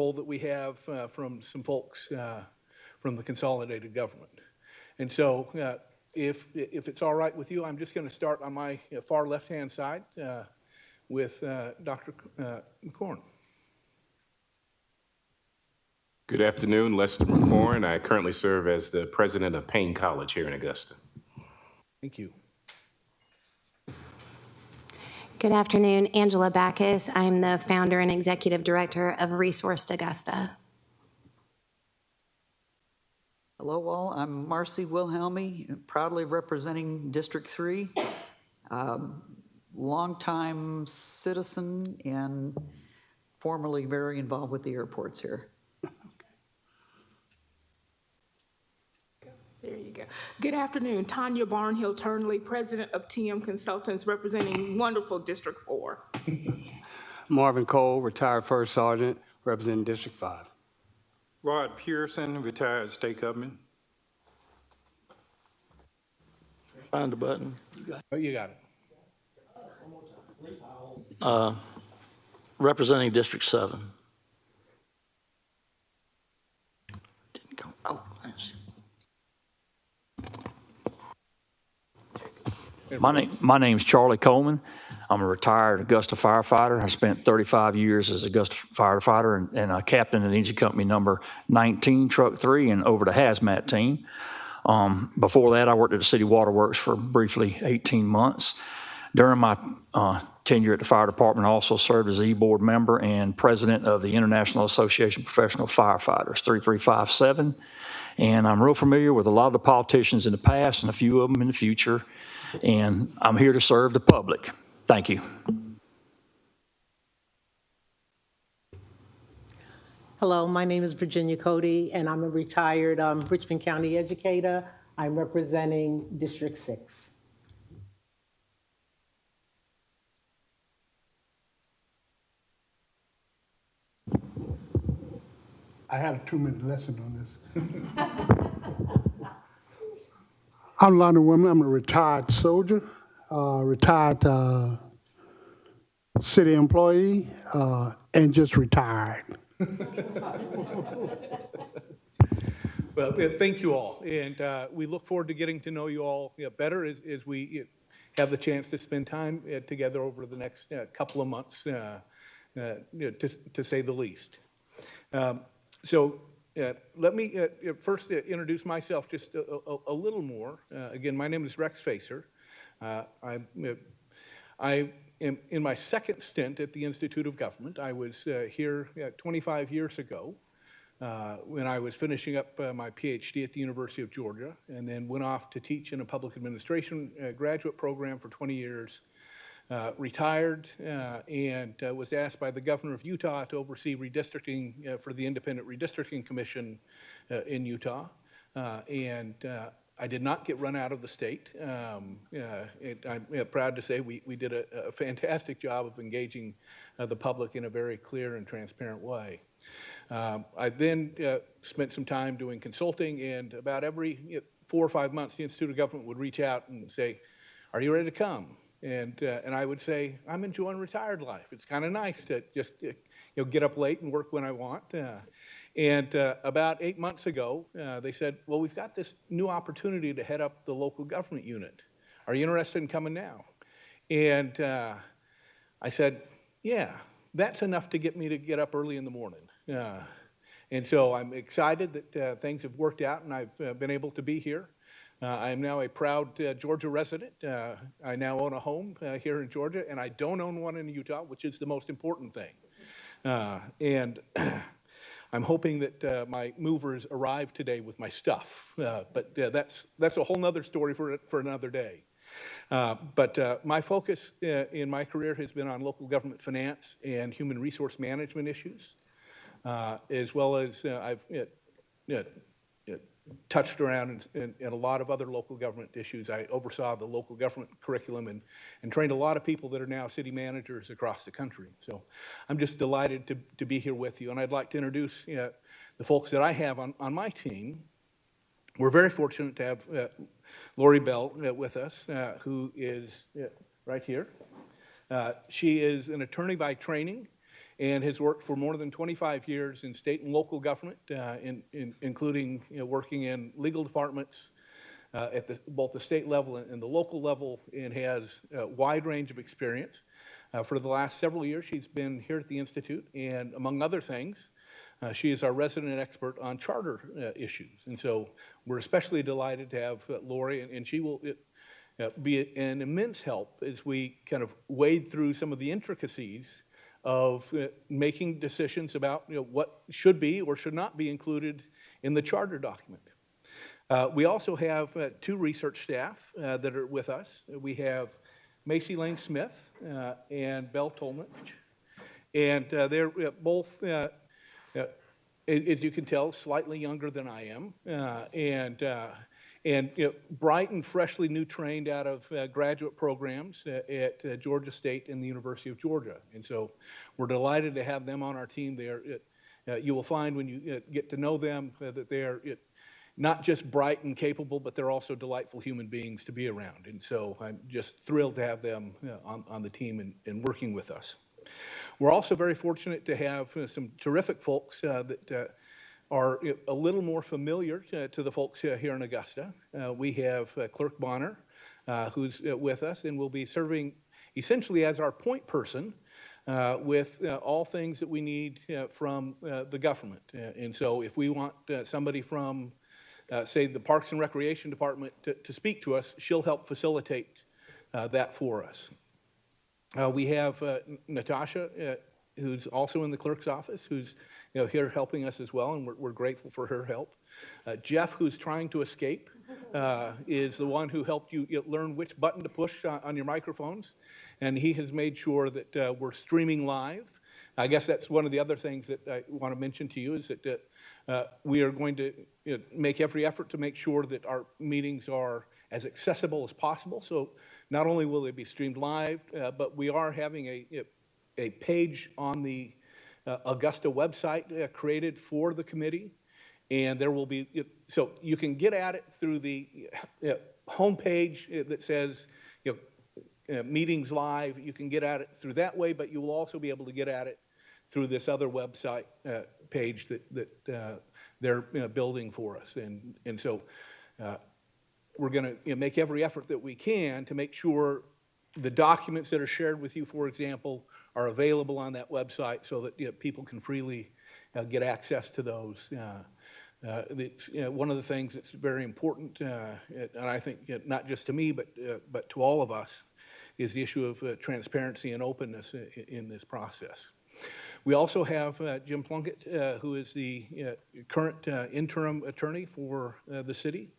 poll that we have from some folks from the consolidated government. And so if it's all right with you, I'm just going to start on my far left-hand side with Dr. McCorn. Good afternoon, Lester McCorn. I currently serve as the president of Payne College here in Augusta. Thank you. Good afternoon, Angela Backus. I'm the founder and executive director of Resourced Augusta. Hello all, I'm Marcy Wilhelmy, proudly representing District 3. Longtime citizen and formerly very involved with the airports here. There you go. Good afternoon, Tanya Barnhill Turnley, president of TM Consultants, representing wonderful District 4. Marvin Cole, retired first sergeant, representing District 5. Rod Pearson, retired state government. Find the button. Oh, you got it. Representing District 7. Didn't go. Oh, thanks. My name's Charlie Coleman. I'm a retired Augusta firefighter. I spent 35 years as Augusta firefighter and a captain in Engine Company number 19, Truck 3, and over the hazmat team. Before that, I worked at the City Waterworks for briefly 18 months. During my tenure at the fire department, I also served as E-board member and president of the International Association of Professional Firefighters, 3357. And I'm real familiar with a lot of the politicians in the past and a few of them in the future. And I'm here to serve the public. Thank you. Hello, my name is Virginia Cody, and I'm a retired Richmond County educator. I'm representing District 6. I had a 2-minute lesson on this. I'm Lonnie Woman. I'm a retired soldier, retired city employee, and just retired. Well, thank you all. And we look forward to getting to know you all better as we have the chance to spend time together over the next couple of months, to say the least. So let me first introduce myself just a little more. Again, my name is Rex Facer. I am in my second stint at the Institute of Government. I was here 25 years ago when I was finishing up my PhD at the University of Georgia, and then went off to teach in a public administration graduate program for 20 years. Retired and was asked by the governor of Utah to oversee redistricting for the Independent Redistricting Commission in Utah. I did not get run out of the state. I'm proud to say we did a fantastic job of engaging the public in a very clear and transparent way. I then spent some time doing consulting, and about every 4 or 5 months, the Institute of Government would reach out and say, "Are you ready to come?" And I would say, "I'm enjoying retired life. It's kind of nice to just get up late and work when I want." About 8 months ago, they said, "Well, we've got this new opportunity to head up the local government unit. Are you interested in coming now?" And I said, "Yeah, that's enough to get me to get up early in the morning." And so I'm excited that things have worked out and I've been able to be here. I am now a proud Georgia resident. I now own a home here in Georgia, and I don't own one in Utah, which is the most important thing. And I'm hoping that my movers arrive today with my stuff, but that's a whole nother story for another day. But my focus in my career has been on local government finance and human resource management issues, as well as I've touched around in a lot of other local government issues. I oversaw the local government curriculum and trained a lot of people that are now city managers across the country. So I'm just delighted to be here with you. And I'd like to introduce the folks that I have on my team. We're very fortunate to have Lori Bell with us, who is right here. She is an attorney by training and has worked for more than 25 years in state and local government, including working in legal departments at both the state level and the local level, and has a wide range of experience. For the last several years, she's been here at the Institute, and among other things, she is our resident expert on charter issues. And so we're especially delighted to have Lori, and she will be an immense help as we kind of wade through some of the intricacies of making decisions about what should be or should not be included in the charter document. We also have two research staff that are with us. We have Macy Lane Smith and Belle Tolnich, and they're both, as you can tell, slightly younger than I am, and bright and freshly new trained out of graduate programs at Georgia State and the University of Georgia. And so we're delighted to have them on our team there. You will find when you get to know them that they are not just bright and capable, but they're also delightful human beings to be around. And so I'm just thrilled to have them on the team and working with us. We're also very fortunate to have some terrific folks that are a little more familiar to the folks here in Augusta. We have Clerk Bonner, who's with us and will be serving essentially as our point person with all things that we need from the government. And so if we want somebody from, say, the Parks and Recreation Department to speak to us, she'll help facilitate that for us. We have Natasha, who's also in the clerk's office, who's here helping us as well, and we're grateful for her help. Jeff, who's trying to escape, is the one who helped you learn which button to push on your microphones, and he has made sure that we're streaming live. I guess that's one of the other things that I want to mention to you is that we are going to make every effort to make sure that our meetings are as accessible as possible. So not only will they be streamed live, but we are having a page on the Augusta website created for the committee, and there will be, so you can get at it through the homepage that says meetings live. You can get at it through that way, but you will also be able to get at it through this other website page that they're building for us. And so we're going to make every effort that we can to make sure the documents that are shared with you, for example, are available on that website so that people can freely get access to those. One of the things that's very important, and I think not just to me, but to all of us, is the issue of transparency and openness in this process. We also have Jim Plunkett, who is the current interim attorney for the city.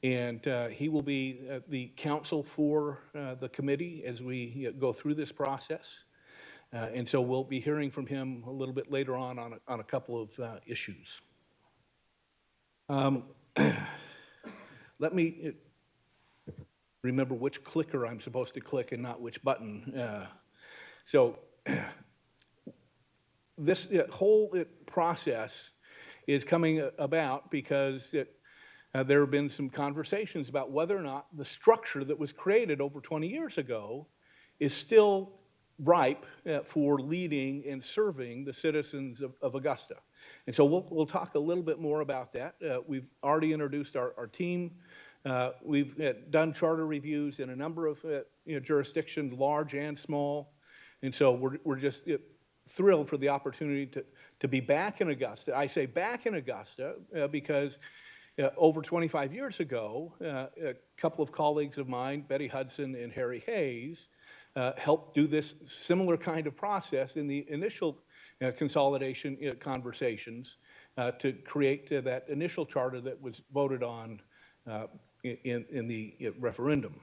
And he will be the counsel for the committee as we go through this process. And so we'll be hearing from him a little bit later on a couple of issues. Let me remember which clicker I'm supposed to click and not which button. So this whole process is coming about because there have been some conversations about whether or not the structure that was created over 20 years ago is still ripe for leading and serving the citizens of Augusta. And so we'll talk a little bit more about that. We've already introduced our team. We've done charter reviews in a number of jurisdictions, large and small. And so we're just thrilled for the opportunity to be back in Augusta. I say back in Augusta because over 25 years ago, a couple of colleagues of mine, Betty Hudson and Harry Hayes, helped do this similar kind of process in the initial consolidation conversations to create that initial charter that was voted on in the referendum.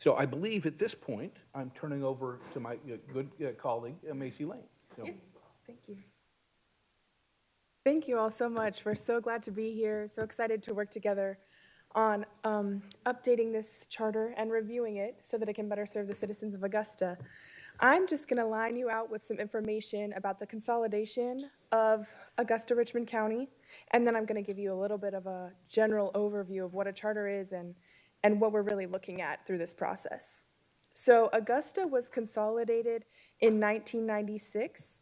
So I believe at this point, I'm turning over to my good colleague, Macy Lane. So. Yes, thank you. Thank you all so much. We're so glad to be here, so excited to work together on updating this charter and reviewing it so that it can better serve the citizens of Augusta. I'm just going to line you out with some information about the consolidation of Augusta-Richmond County, and then I'm going to give you a little bit of a general overview of what a charter is and what we're really looking at through this process. So Augusta was consolidated in 1996.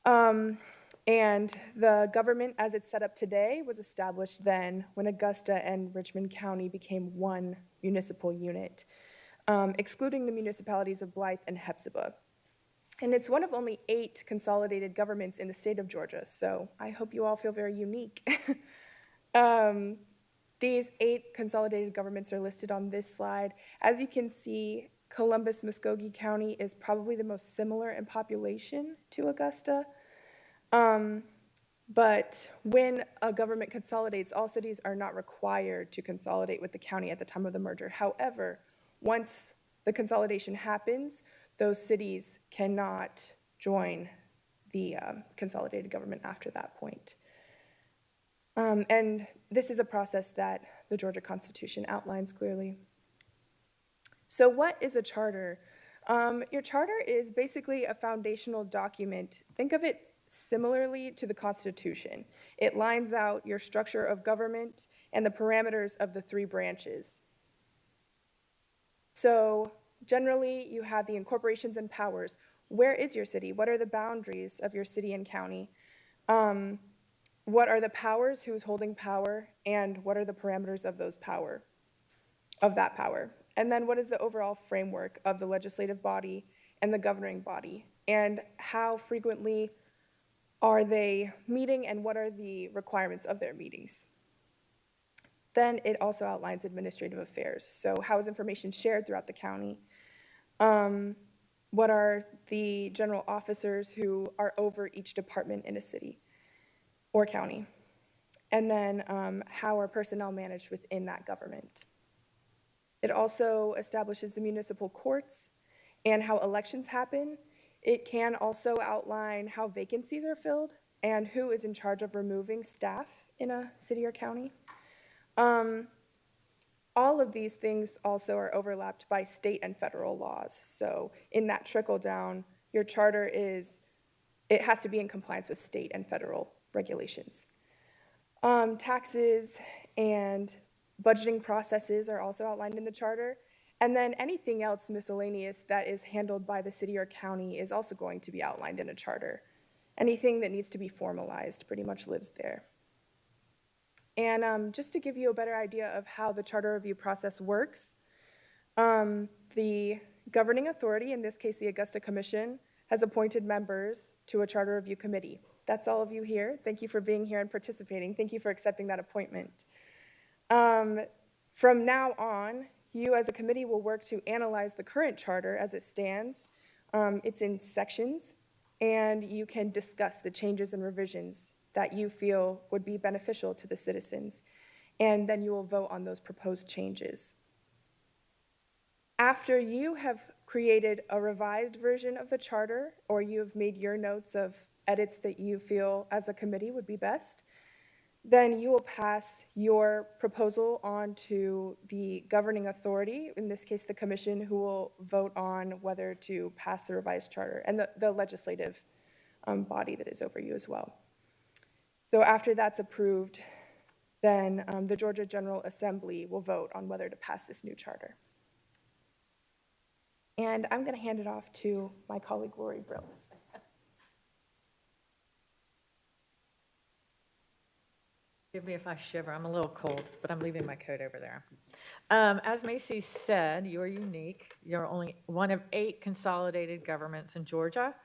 And the government as it's set up today was established then when Augusta and Richmond County became one municipal unit, excluding the municipalities of Blythe and Hepzibah. And it's one of only 8 consolidated governments in the state of Georgia, so I hope you all feel very unique. These 8 consolidated governments are listed on this slide. As you can see, Columbus-Muskogee County is probably the most similar in population to Augusta. But when a government consolidates, all cities are not required to consolidate with the county at the time of the merger. However, once the consolidation happens, those cities cannot join the consolidated government after that point. And this is a process that the Georgia Constitution outlines clearly. So what is a charter? Your charter is basically a foundational document. Think of it similarly to the Constitution. It lines out your structure of government and the parameters of the 3 branches. So generally, you have the incorporations and powers. Where is your city? What are the boundaries of your city and county? What are the powers? Who's holding power? And what are the parameters of that power? And then what is the overall framework of the legislative body and the governing body? And how frequently are they meeting, and what are the requirements of their meetings? Then it also outlines administrative affairs. So how is information shared throughout the county? What are the general officers who are over each department in a city or county? And then how are personnel managed within that government? It also establishes the municipal courts and how elections happen. It can also outline how vacancies are filled and who is in charge of removing staff in a city or county. All of these things also are overlapped by state and federal laws. So in that trickle down, your charter it has to be in compliance with state and federal regulations. Taxes and budgeting processes are also outlined in the charter. And then anything else miscellaneous that is handled by the city or county is also going to be outlined in a charter. Anything that needs to be formalized pretty much lives there. And just to give you a better idea of how the charter review process works, the governing authority, in this case the Augusta Commission, has appointed members to a charter review committee. That's all of you here. Thank you for being here and participating. Thank you for accepting that appointment. From now on, you as a committee will work to analyze the current charter as it stands. It's in sections, and you can discuss the changes and revisions that you feel would be beneficial to the citizens, and then you will vote on those proposed changes. After you have created a revised version of the charter, or you have made your notes of edits that you feel as a committee would be best, then you will pass your proposal on to the governing authority, in this case the commission, who will vote on whether to pass the revised charter, and the legislative body that is over you as well. So after that's approved, then the Georgia General Assembly will vote on whether to pass this new charter. And I'm going to hand it off to my colleague, Lori Brill. Forgive me if I shiver. I'm a little cold, but I'm leaving my coat over there. As Macy said, you're unique. You're only one of 8 consolidated governments in Georgia.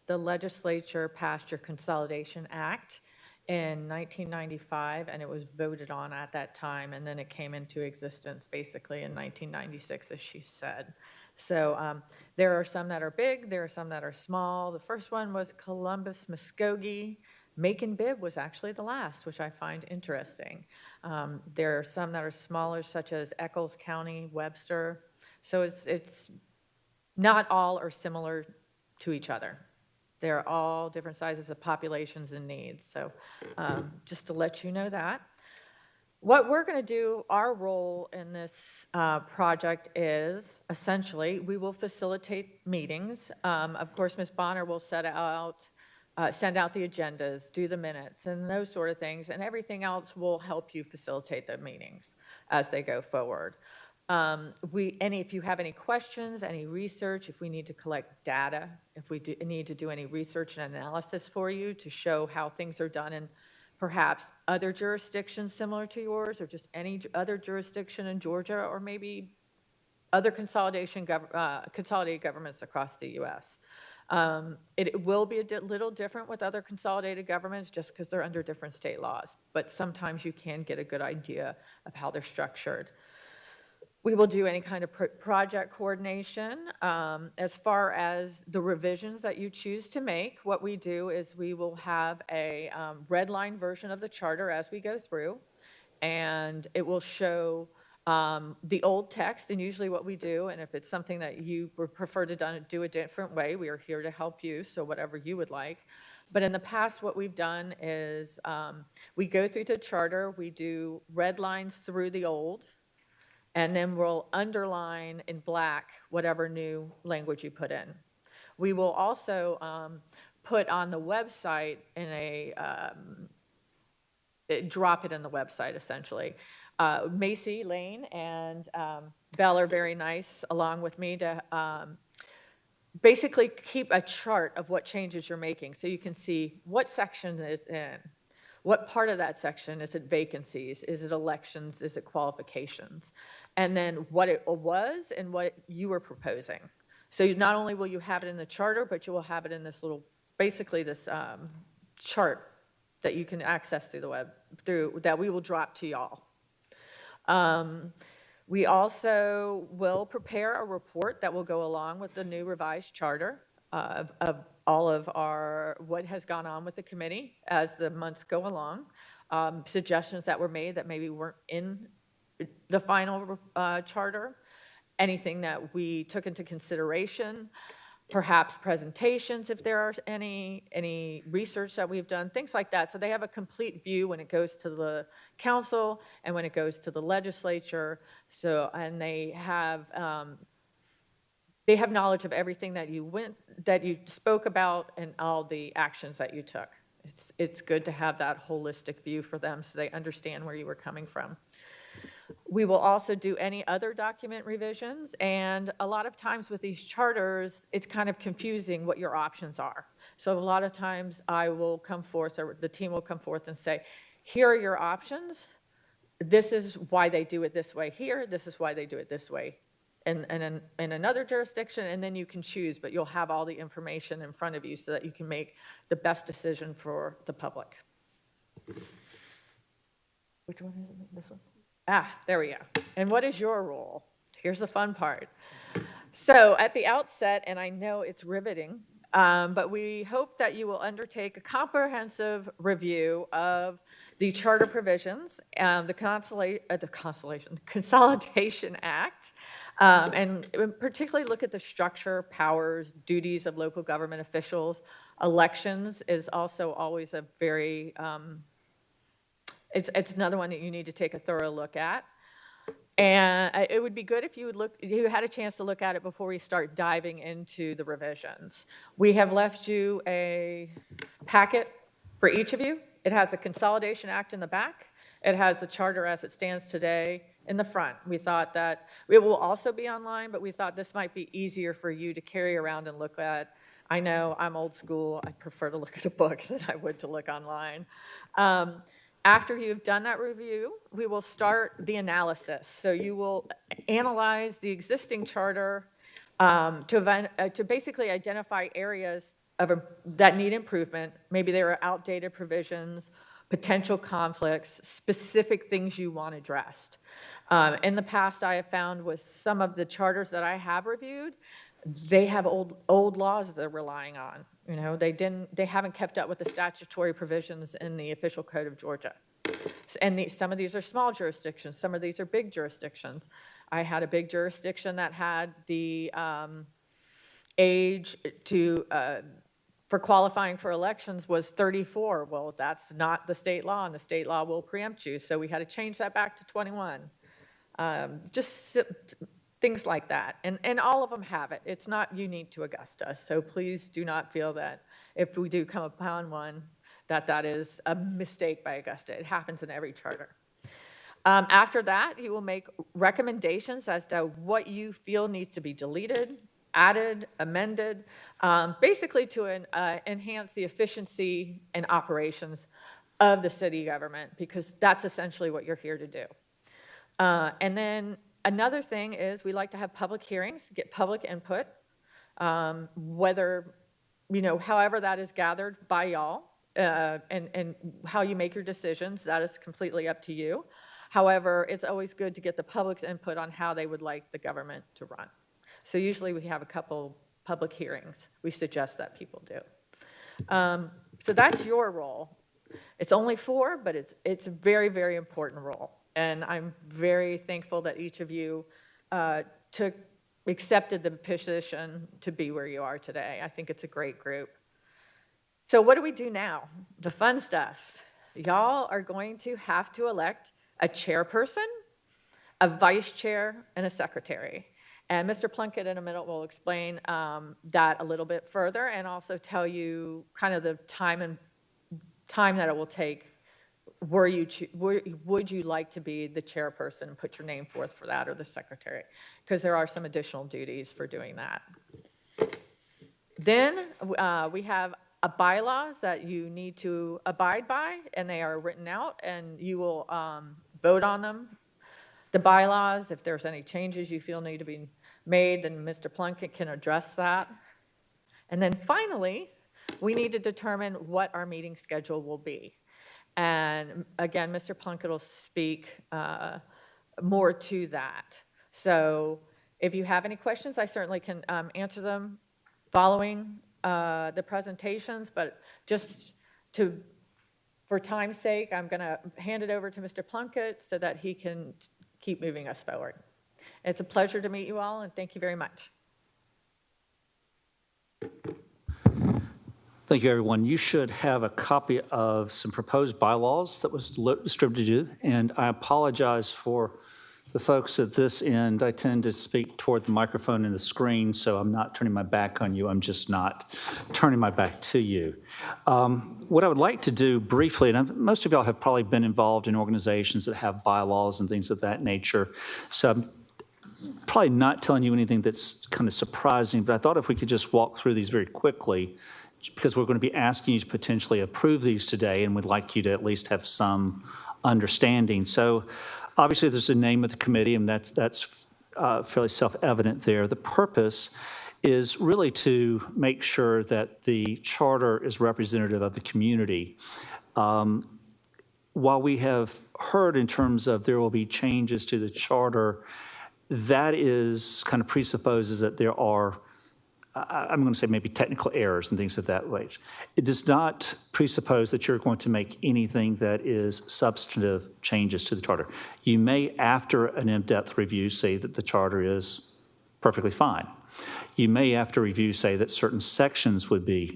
The legislature passed your Consolidation Act in 1995, and it was voted on at that time, and then it came into existence basically in 1996, as she said. So there are some that are big, there are some that are small. The first one was Columbus-Muskogee. Macon-Bibb was actually the last, which I find interesting. There are some that are smaller, such as Eccles County, Webster. So it's not all are similar to each other. They're all different sizes of populations and needs. So just to let you know that. What we're going to do, our role in this project is essentially we will facilitate meetings. Of course, Ms. Bonner will send out the agendas, do the minutes, and those sort of things, and everything else will help you facilitate the meetings as they go forward. If you have any questions, any research, if we need to collect data, if we need to do any research and analysis for you to show how things are done in perhaps other jurisdictions similar to yours, or just any other jurisdiction in Georgia, or maybe other consolidated governments across the U.S. It will be a little different with other consolidated governments just because they're under different state laws, but sometimes you can get a good idea of how they're structured. We will do any kind of project coordination. As far as the revisions that you choose to make, what we do is we will have a red line version of the charter as we go through, and it will show the old text, and usually what we do, and if it's something that you would prefer to do a different way, we are here to help you, so whatever you would like. But in the past, what we've done is we go through the charter, we do red lines through the old, and then we'll underline in black whatever new language you put in. We will also put on the website drop it in the website, essentially. Macy Lane and Belle are very nice, along with me, to basically keep a chart of what changes you're making, so you can see what section is in. What part of that section? Is it vacancies? Is it elections? Is it qualifications? And then what it was and what you were proposing. So not only will you have it in the charter, but you will have it in this little, basically this chart that you can access through the web, that we will drop to y'all. We also will prepare a report that will go along with the new revised charter of all of what has gone on with the committee as the months go along, suggestions that were made that maybe weren't in the final charter, anything that we took into consideration, perhaps presentations if there are any research that we've done, things like that. So they have a complete view when it goes to the council and when it goes to the legislature. And they have knowledge of everything that you spoke about and all the actions that you took. It's good to have that holistic view for them so they understand where you were coming from. We will also do any other document revisions, and a lot of times with these charters, it's kind of confusing what your options are. So a lot of times I will come forth, or the team will come forth and say, here are your options. This is why they do it this way here. This is why they do it this way in another jurisdiction, and then you can choose, but you'll have all the information in front of you so that you can make the best decision for the public. Which one is it? This one? There we go. And what is your role? Here's the fun part. So at the outset, and I know it's riveting, but we hope that you will undertake a comprehensive review of the charter provisions, the Consolidation Act, and particularly look at the structure, powers, duties of local government officials. Elections is also always a very It's another one that you need to take a thorough look at. And it would be good if you had a chance to look at it before we start diving into the revisions. We have left you a packet for each of you. It has the Consolidation Act in the back. It has the charter as it stands today in the front. We thought that it will also be online, but we thought this might be easier for you to carry around and look at. I know I'm old school. I prefer to look at a book than I would to look online. After you've done that review, we will start the analysis. So you will analyze the existing charter to basically identify areas that need improvement. Maybe there are outdated provisions, potential conflicts, specific things you want addressed. In the past, I have found with some of the charters that I have reviewed, they have old laws they're relying on. You know, they haven't kept up with the statutory provisions in the official code of Georgia. And some of these are small jurisdictions, some of these are big jurisdictions. I had a big jurisdiction that had the age for qualifying for elections was 34. Well, that's not the state law, and the state law will preempt you. So we had to change that back to 21. Just things like that. And all of them have it. It's not unique to Augusta. So please do not feel that if we do come upon one, that is a mistake by Augusta. It happens in every charter. After that, you will make recommendations as to what you feel needs to be deleted, added, amended, basically to enhance the efficiency and operations of the city government, because that's essentially what you're here to do. And then another thing is we like to have public hearings, get public input, whether, however that is gathered by y'all, and how you make your decisions, that is completely up to you. However, it's always good to get the public's input on how they would like the government to run. So usually we have a couple public hearings we suggest that people do. So that's your role. It's only 4, but it's a very, very important role. And I'm very thankful that each of you accepted the position to be where you are today. I think it's a great group. So what do we do now? The fun stuff. Y'all are going to have to elect a chairperson, a vice chair, and a secretary. And Mr. Plunkett in a minute will explain that a little bit further and also tell you kind of the time that it will take. Would you like to be the chairperson and put your name forth for that, or the secretary? Because there are some additional duties for doing that. Then we have bylaws that you need to abide by, and they are written out, and you will vote on them. The bylaws, if there's any changes you feel need to be made, then Mr. Plunkett can address that. And then finally, we need to determine what our meeting schedule will be. And again, Mr. Plunkett will speak more to that. So if you have any questions, I certainly can answer them following the presentations, but just for time's sake, I'm going to hand it over to Mr. Plunkett so that he can keep moving us forward. It's a pleasure to meet you all, and thank you very much. Thank you, everyone. You should have a copy of some proposed bylaws that was distributed to you, and I apologize for the folks at this end. I tend to speak toward the microphone and the screen, so I'm not turning my back on you. I'm just not turning my back to you. What I would like to do briefly, and most of y'all have probably been involved in organizations that have bylaws and things of that nature, so I'm probably not telling you anything that's kind of surprising, but I thought if we could just walk through these very quickly, because we're going to be asking you to potentially approve these today, and we'd like you to at least have some understanding. So obviously there's a name of the committee, and that's fairly self-evident there. The purpose is really to make sure that the charter is representative of the community. While we have heard in terms of there will be changes to the charter, that is kind of presupposes that there are, I'm going to say maybe technical errors and things of that way. It does not presuppose that you're going to make anything that is substantive changes to the charter. You may, after an in-depth review, say that the charter is perfectly fine. You may, after review, say that certain sections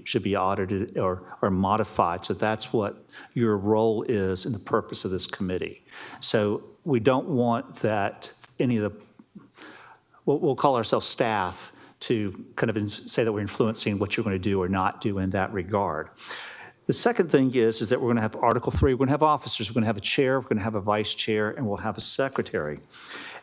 should be audited or modified. So that's what your role is in the purpose of this committee. So we don't want that any of the, we'll call ourselves staff, to kind of say that we're influencing what you're going to do or not do in that regard. The second thing is that we're going to have Article 3, we're going to have officers, we're going to have a chair, we're going to have a vice chair, and we'll have a secretary.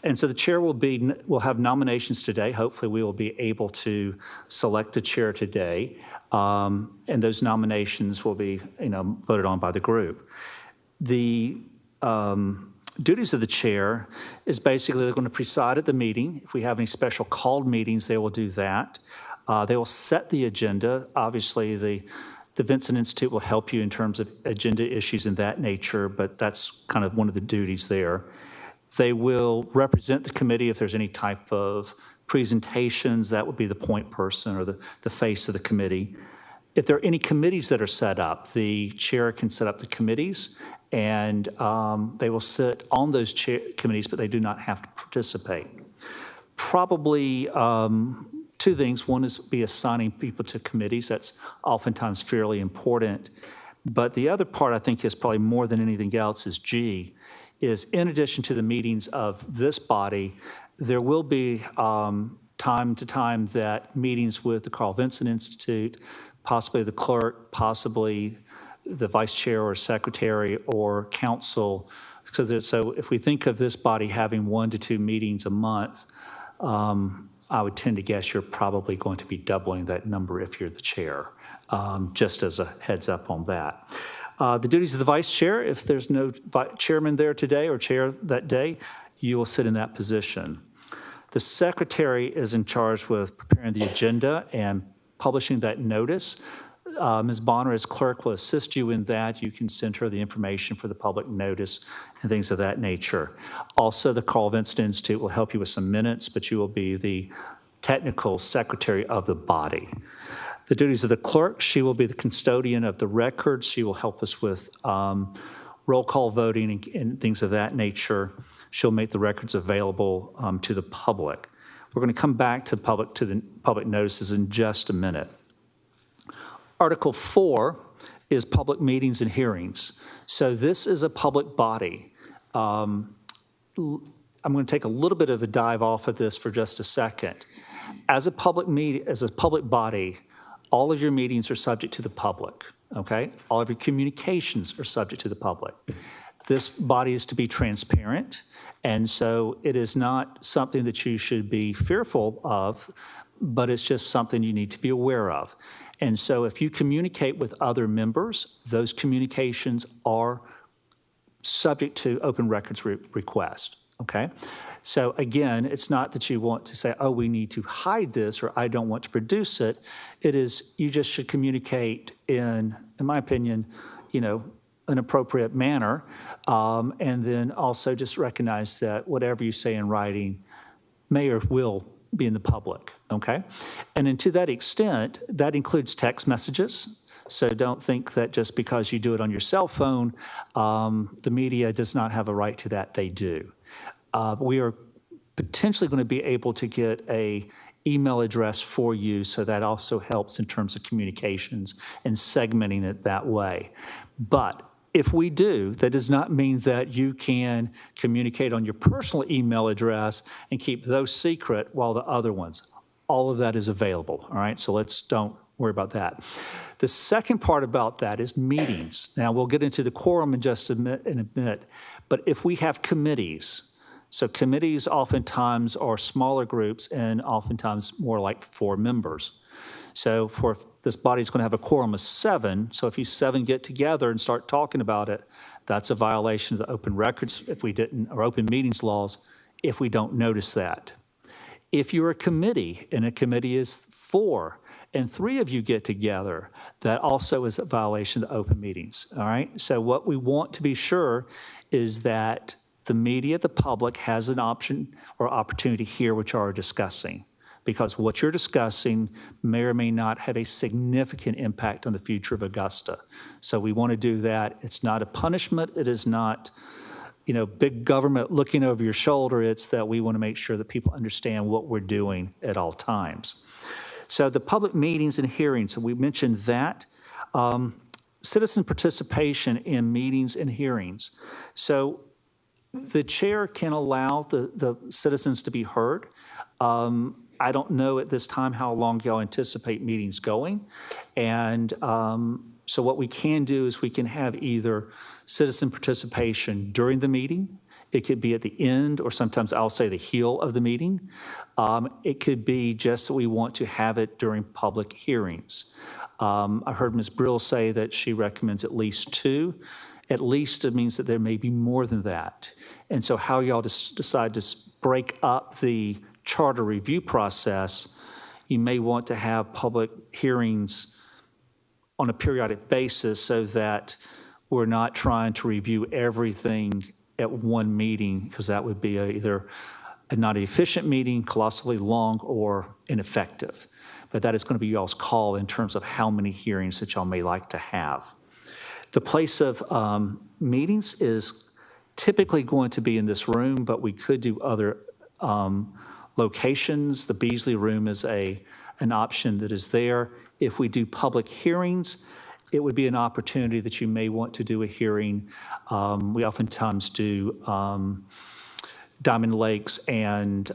And so the chair will have nominations today. Hopefully we will be able to select a chair today, and those nominations will be voted on by the group. The duties of the chair is basically they're going to preside at the meeting. If we have any special called meetings, they will do that. They will set the agenda. Obviously, the Vincent Institute will help you in terms of agenda issues in that nature, but that's kind of one of the duties there. They will represent the committee if there's any type of presentations. That would be the point person or the face of the committee. If there are any committees that are set up, the chair can set up the committees, and they will sit on those committees, but they do not have to participate. Probably two things. One is be assigning people to committees. That's oftentimes fairly important. But the other part I think is probably more than anything else is is in addition to the meetings of this body, there will be time to time that meetings with the Carl Vinson Institute, possibly the clerk, possibly the vice chair or secretary or counsel So if we think of this body having 1 to 2 meetings a month, I would tend to guess you're probably going to be doubling that number if you're the chair, just as a heads up on that. The duties of the vice chair, if there's no chairman there today or chair that day, you will sit in that position. The secretary is in charge with preparing the agenda and publishing that notice. Ms. Bonner, as clerk, will assist you in that. You can send her the information for the public notice and things of that nature. Also, the Carl Vincent Institute will help you with some minutes, but you will be the technical secretary of the body. The duties of the clerk, she will be the custodian of the records. She will help us with roll call voting and things of that nature. She'll make the records available to the public. We're going to come back to the public notices in just a minute. Article 4 is public meetings and hearings. So this is a public body. I'm going to take a little bit of a dive off of this for just a second. As a public body, all of your meetings are subject to the public, okay? All of your communications are subject to the public. This body is to be transparent, and so it is not something that you should be fearful of, but it's just something you need to be aware of. And so if you communicate with other members, those communications are subject to open records request, okay? So again, it's not that you want to say, oh, we need to hide this, or I don't want to produce it. It is, you just should communicate in my opinion, an appropriate manner, and then also just recognize that whatever you say in writing may or will be in the public, okay? And then to that extent, that includes text messages. So don't think that just because you do it on your cell phone, the media does not have a right to that. They do. We are potentially going to be able to get a email address for you, so that also helps in terms of communications and segmenting it that way. But if we do, that does not mean that you can communicate on your personal email address and keep those secret while the other ones. All of that is available, all right? So don't worry about that. The second part about that is meetings. Now, we'll get into the quorum in just a minute, but if we have committees, so committees oftentimes are smaller groups and oftentimes more like 4 members. So for this body's going to have a quorum of 7. So if you 7 get together and start talking about it, that's a violation of the open records or open meetings laws if we don't notice that. If you're a committee and a committee is 4 and 3 of you get together, that also is a violation of the open meetings, all right? So what we want to be sure is that the media, the public, has an option or opportunity to hear what you are discussing, because what you're discussing may or may not have a significant impact on the future of Augusta. So we want to do that. It's not a punishment. It is not, big government looking over your shoulder. It's that we want to make sure that people understand what we're doing at all times. So the public meetings and hearings, so we mentioned that. Citizen participation in meetings and hearings. So the chair can allow the citizens to be heard. I don't know at this time how long y'all anticipate meetings going. And so what we can do is we can have either citizen participation during the meeting. It could be at the end, or sometimes I'll say the heel of the meeting. It could be just that we want to have it during public hearings. I heard Ms. Brill say that she recommends at least 2. At least it means that there may be more than that. And so how y'all decide to break up the charter review process, you may want to have public hearings on a periodic basis so that we're not trying to review everything at one meeting, because that would be either a not efficient meeting, colossally long, or ineffective. But that is going to be y'all's call in terms of how many hearings that y'all may like to have. The place of meetings is typically going to be in this room, but we could do other locations. The Beasley Room is an option that is there. If we do public hearings, it would be an opportunity that you may want to do a hearing. We oftentimes do Diamond Lakes and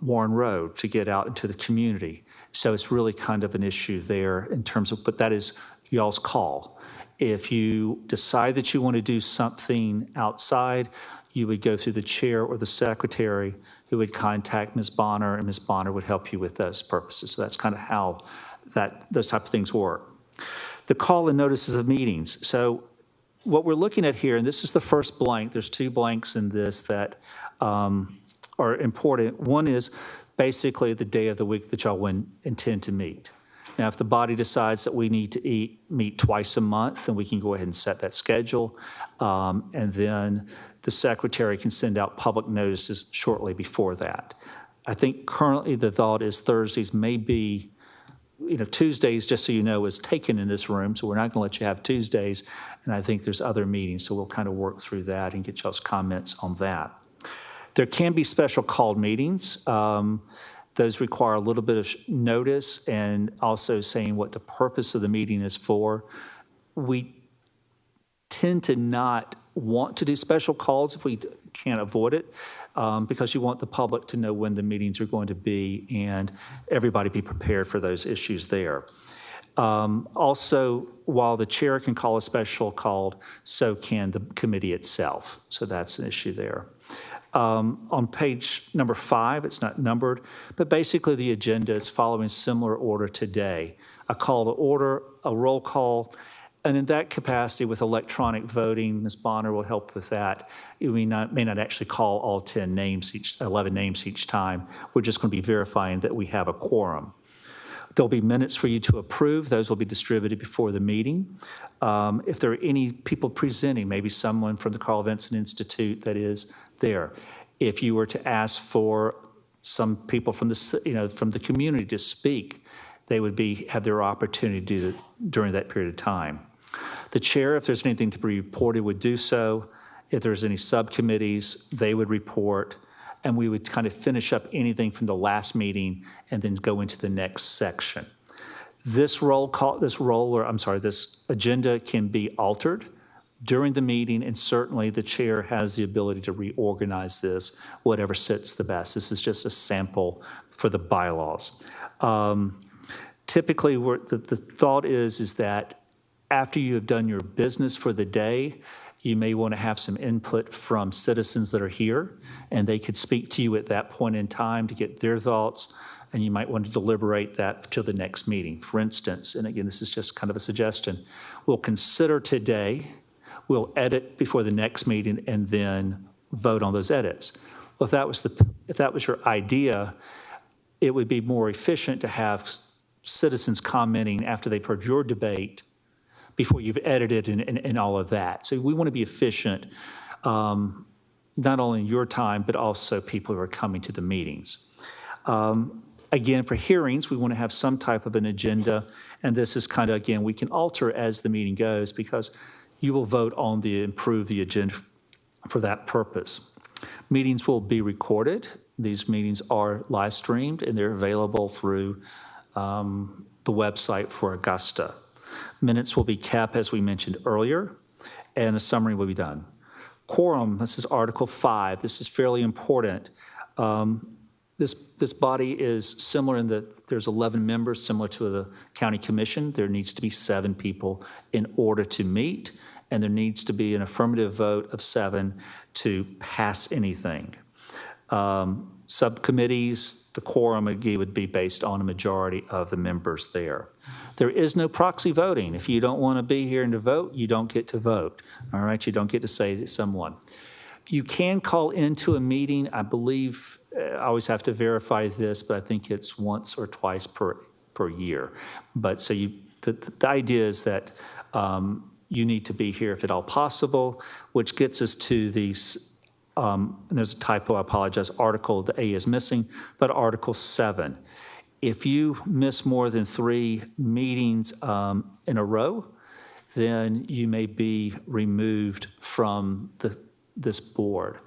Warren Road to get out into the community. So it's really kind of an issue there in terms of, but that is y'all's call. If you decide that you want to do something outside, you would go through the chair or the secretary who would contact Ms. Bonner, and Ms. Bonner would help you with those purposes. So that's kind of how those type of things work. The call and notices of meetings. So what we're looking at here, and this is the first blank, there's 2 blanks in this that are important. One is basically the day of the week that y'all intend to meet. Now, if the body decides that we need to meet twice a month, then we can go ahead and set that schedule. And then the secretary can send out public notices shortly before that. I think currently the thought is Thursdays may be, Tuesdays, just so you know, is taken in this room, so we're not going to let you have Tuesdays. And I think there's other meetings, so we'll kind of work through that and get y'all's comments on that. There can be special called meetings. Those require a little bit of notice and also saying what the purpose of the meeting is for. We tend to not want to do special calls if we can't avoid it, because you want the public to know when the meetings are going to be and everybody be prepared for those issues there. Also, while the chair can call a special call, so can the committee itself. So that's an issue there. On page number 5, it's not numbered, but basically the agenda is following similar order today. A call to order, a roll call, and in that capacity with electronic voting, Ms. Bonner will help with that. We may not actually call all 11 names each time. We're just going to be verifying that we have a quorum. There'll be minutes for you to approve. Those will be distributed before the meeting. If there are any people presenting, maybe someone from the Carl Vinson Institute that is there. If you were to ask for some people from the community to speak, they would have their opportunity to do it during that period of time. The chair, if there's anything to be reported, would do so. If there's any subcommittees, they would report, and we would kind of finish up anything from the last meeting and then go into the next section. This agenda can be altered during the meeting, and certainly the chair has the ability to reorganize this, whatever sits the best. This is just a sample for the bylaws. Typically, the thought is that after you have done your business for the day, you may want to have some input from citizens that are here, and they could speak to you at that point in time to get their thoughts, and you might want to deliberate that till the next meeting. For instance, and again, this is just kind of a suggestion, we'll consider today, we'll edit before the next meeting, and then vote on those edits. Well, if that was your idea, it would be more efficient to have citizens commenting after they've heard your debate before you've edited and all of that. So we want to be efficient, not only in your time, but also people who are coming to the meetings. Again, for hearings, we want to have some type of an agenda, and this is kind of, again, we can alter as the meeting goes because you will vote on improve the agenda for that purpose. Meetings will be recorded. These meetings are live streamed, and they're available through the website for Augusta. Minutes will be kept, as we mentioned earlier, and a summary will be done. Quorum, this is Article 5. This is fairly important. This body is similar in that there's 11 members, similar to the county commission. There needs to be 7 people in order to meet, and there needs to be an affirmative vote of 7 to pass anything. Subcommittees, the quorum again would be based on a majority of the members there. There is no proxy voting. If you don't want to be here and to vote, you don't get to vote. All right, you don't get to say to someone. You can call into a meeting. I believe, I always have to verify this, but I think it's once or twice per year. But so the idea is that you need to be here if at all possible, which gets us to these. And there's a typo, I apologize, the A is missing, but Article 7. If you miss more than 3 meetings in a row, then you may be removed from this board.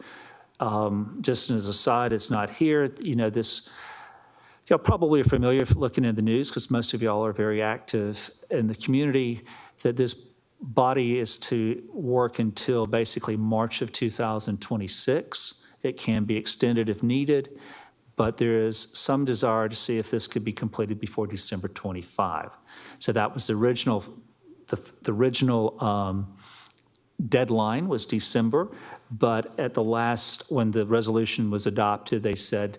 Just as a side, it's not here. Y'all probably are familiar looking in the news because most of y'all are very active in the community, that this body is to work until basically March of 2026. It can be extended if needed, but there is some desire to see if this could be completed before December 25. So that was the original the original deadline was December, but at the last, when the resolution was adopted, they said,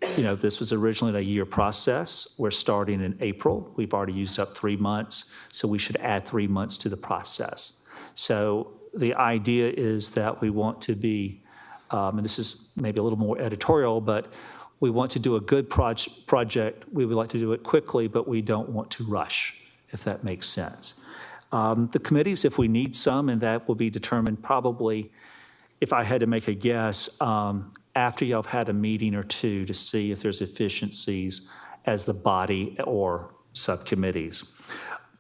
this was originally a year process. We're starting in April. We've already used up 3 months, so we should add 3 months to the process. So the idea is that we want to be, and this is maybe a little more editorial, but we want to do a good project. We would like to do it quickly, but we don't want to rush, if that makes sense. The committees, if we need some, and that will be determined probably, if I had to make a guess, after y'all have had a meeting or two to see if there's efficiencies as the body or subcommittees.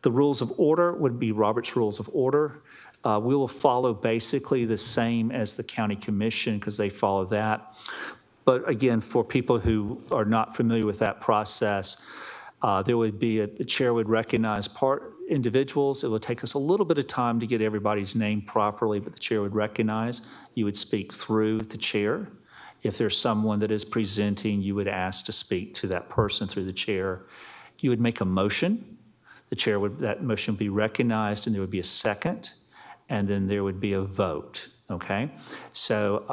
The rules of order would be Robert's Rules of Order. We will follow basically the same as the county commission because they follow that. But again, for people who are not familiar with that process, there would be the chair would recognize individuals. It would take us a little bit of time to get everybody's name properly, but the chair would recognize. You would speak through the chair. If there's someone that is presenting, you would ask to speak to that person through the chair. You would make a motion. The chair would, that motion would be recognized, and there would be a second, and then there would be a vote, okay? So,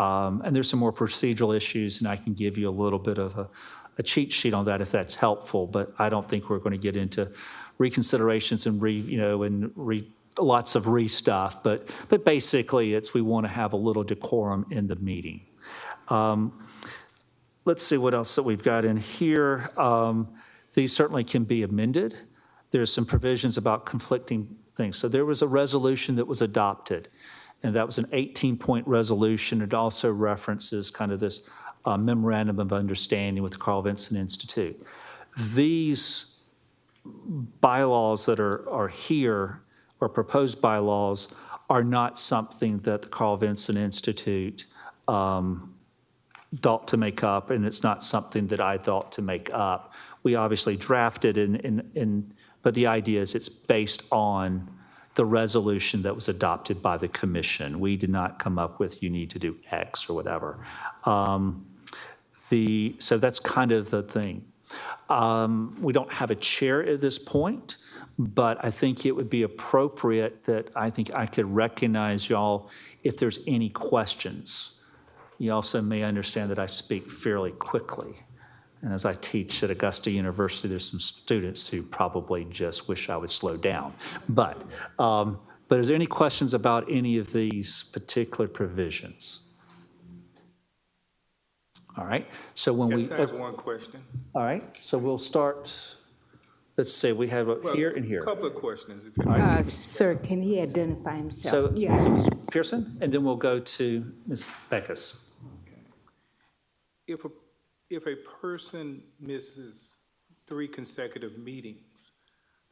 and there's some more procedural issues, and I can give you a little bit of a cheat sheet on that if that's helpful, but I don't think we're going to get into reconsiderations and lots of stuff, but basically we want to have a little decorum in the meeting. Let's see what else that we've got in here. These certainly can be amended. There's some provisions about conflicting things. So there was a resolution that was adopted, and that was an 18-point resolution. It also references kind of this memorandum of understanding with the Carl Vinson Institute. These bylaws that are here, or proposed bylaws, are not something that the Carl Vinson Institute thought to make up, and it's not something that I thought to make up. We obviously drafted but the idea is it's based on the resolution that was adopted by the commission. We did not come up with you need to do X or whatever. So that's kind of the thing. We don't have a chair at this point, but I think it would be appropriate that I think I could recognize y'all if there's any questions. You also may understand that I speak fairly quickly. And as I teach at Augusta University, there's some students who probably just wish I would slow down. But is there any questions about any of these particular provisions? All right, so when Yes, I have one question. All right, so we'll start, let's say we have here and here. A couple of questions, if you like. Sir, can he identify himself? So Mr. Pearson, and then we'll go to Ms. Beckus. Okay. If a person misses 3 consecutive meetings,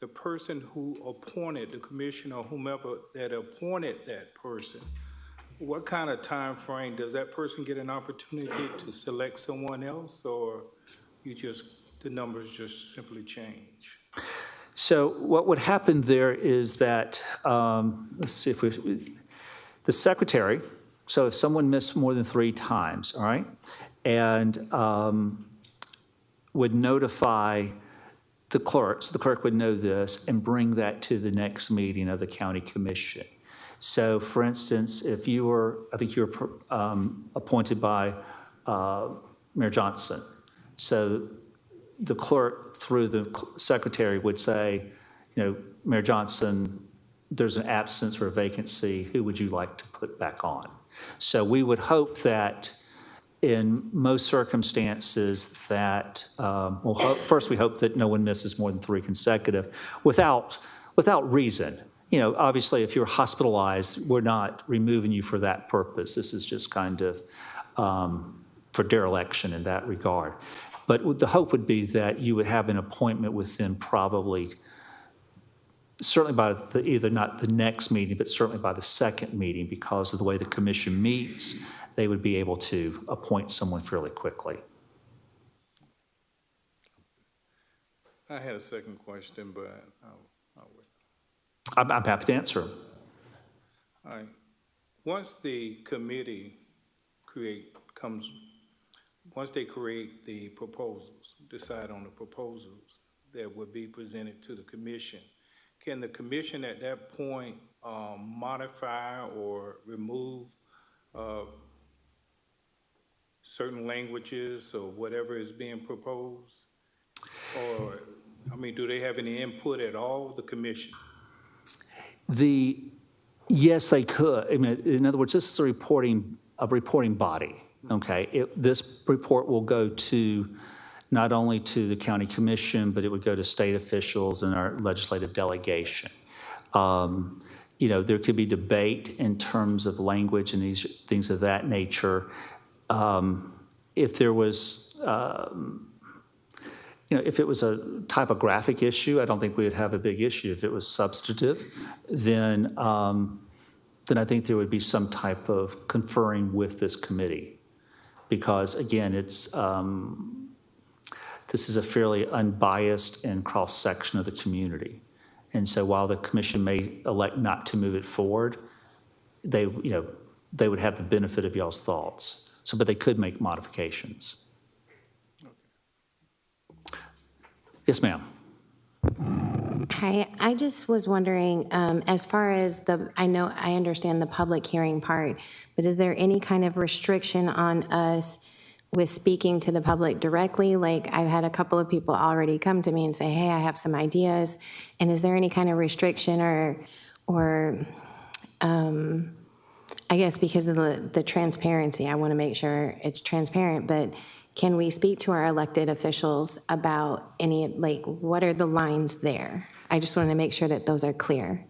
the person who appointed the commissioner or whomever that appointed that person, what kind of time frame does that person get an opportunity to select someone else, or the numbers just simply change? So what would happen there is that, let's see if the secretary, so if someone missed more than 3 times, all right, and would notify the clerk, so the clerk would know this and bring that to the next meeting of the county commission. So for instance, if you were, I think you were appointed by Mayor Johnson, so the clerk through the secretary would say, Mayor Johnson, there's an absence or a vacancy, who would you like to put back on? So we would hope that in most circumstances that, first we hope that no one misses more than 3 consecutive without reason. Obviously if you're hospitalized, we're not removing you for that purpose. This is just kind of for dereliction in that regard. But the hope would be that you would have an appointment within probably, certainly by either not the next meeting, but certainly by the second meeting, because of the way the commission meets, they would be able to appoint someone fairly quickly. I had a second question, but I'll wait. I'm happy to answer. All right. Once the committee once they create the proposals, decide on the proposals that would be presented to the commission, can the commission at that point modify or remove certain languages or whatever is being proposed? Or, I mean, do they have any input at all, the commission? Yes, they could. I mean, in other words, this is a reporting body, okay? This report will go to, not only to the county commission, but it would go to state officials and our legislative delegation. You know, there could be debate in terms of language and these things of that nature. If there was, you know, if it was a typographic issue, I don't think we would have a big issue. If it was substantive, then I think there would be some type of conferring with this committee, because again, it's this is a fairly unbiased and cross section of the community, and so while the commission may elect not to move it forward, they would have the benefit of y'all's thoughts. So, but they could make modifications. Yes, ma'am. Hi, I just was wondering, as far as I understand the public hearing part, but is there any kind of restriction on us with speaking to the public directly? Like, I've had a couple of people already come to me and say, hey, I have some ideas. And is there any kind of restriction or I guess because of the transparency, I want to make sure it's transparent, but can we speak to our elected officials about any, like, what are the lines there? I just want to make sure that those are clear.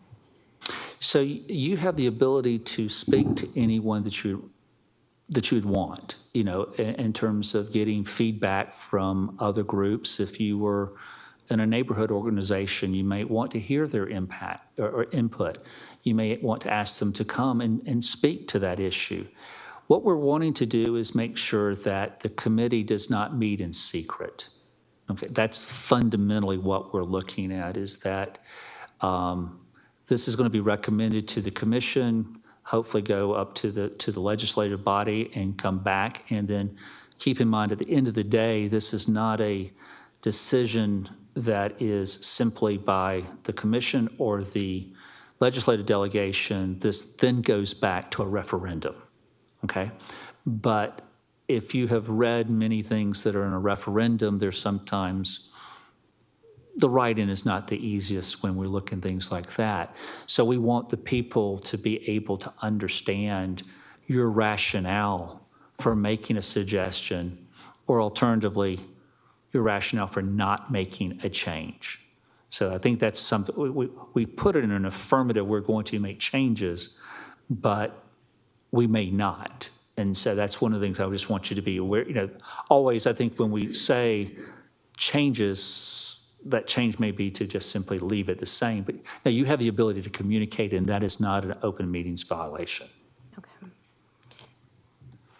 So you have the ability to speak to anyone that you would want, you know, in terms of getting feedback from other groups. If you were in a neighborhood organization, you may want to hear their impact or input. You may want to ask them to come and speak to that issue. What we're wanting to do is make sure that the committee does not meet in secret. Okay, that's fundamentally what we're looking at, is that this is going to be recommended to the commission, hopefully go up to the legislative body and come back. And then keep in mind, at the end of the day, this is not a decision that is simply by the commission or the legislative delegation. This then goes back to a referendum. Okay, but if you have read many things that are in a referendum, there's sometimes the writing is not the easiest when we look at things like that. So we want the people to be able to understand your rationale for making a suggestion, or alternatively, your rationale for not making a change. So I think that's something, we put it in an affirmative, we're going to make changes, but we may not. And so that's one of the things I just want you to be aware. You know, always I think when we say changes, that change may be to just simply leave it the same. But now you have the ability to communicate, and that is not an open meetings violation. Okay.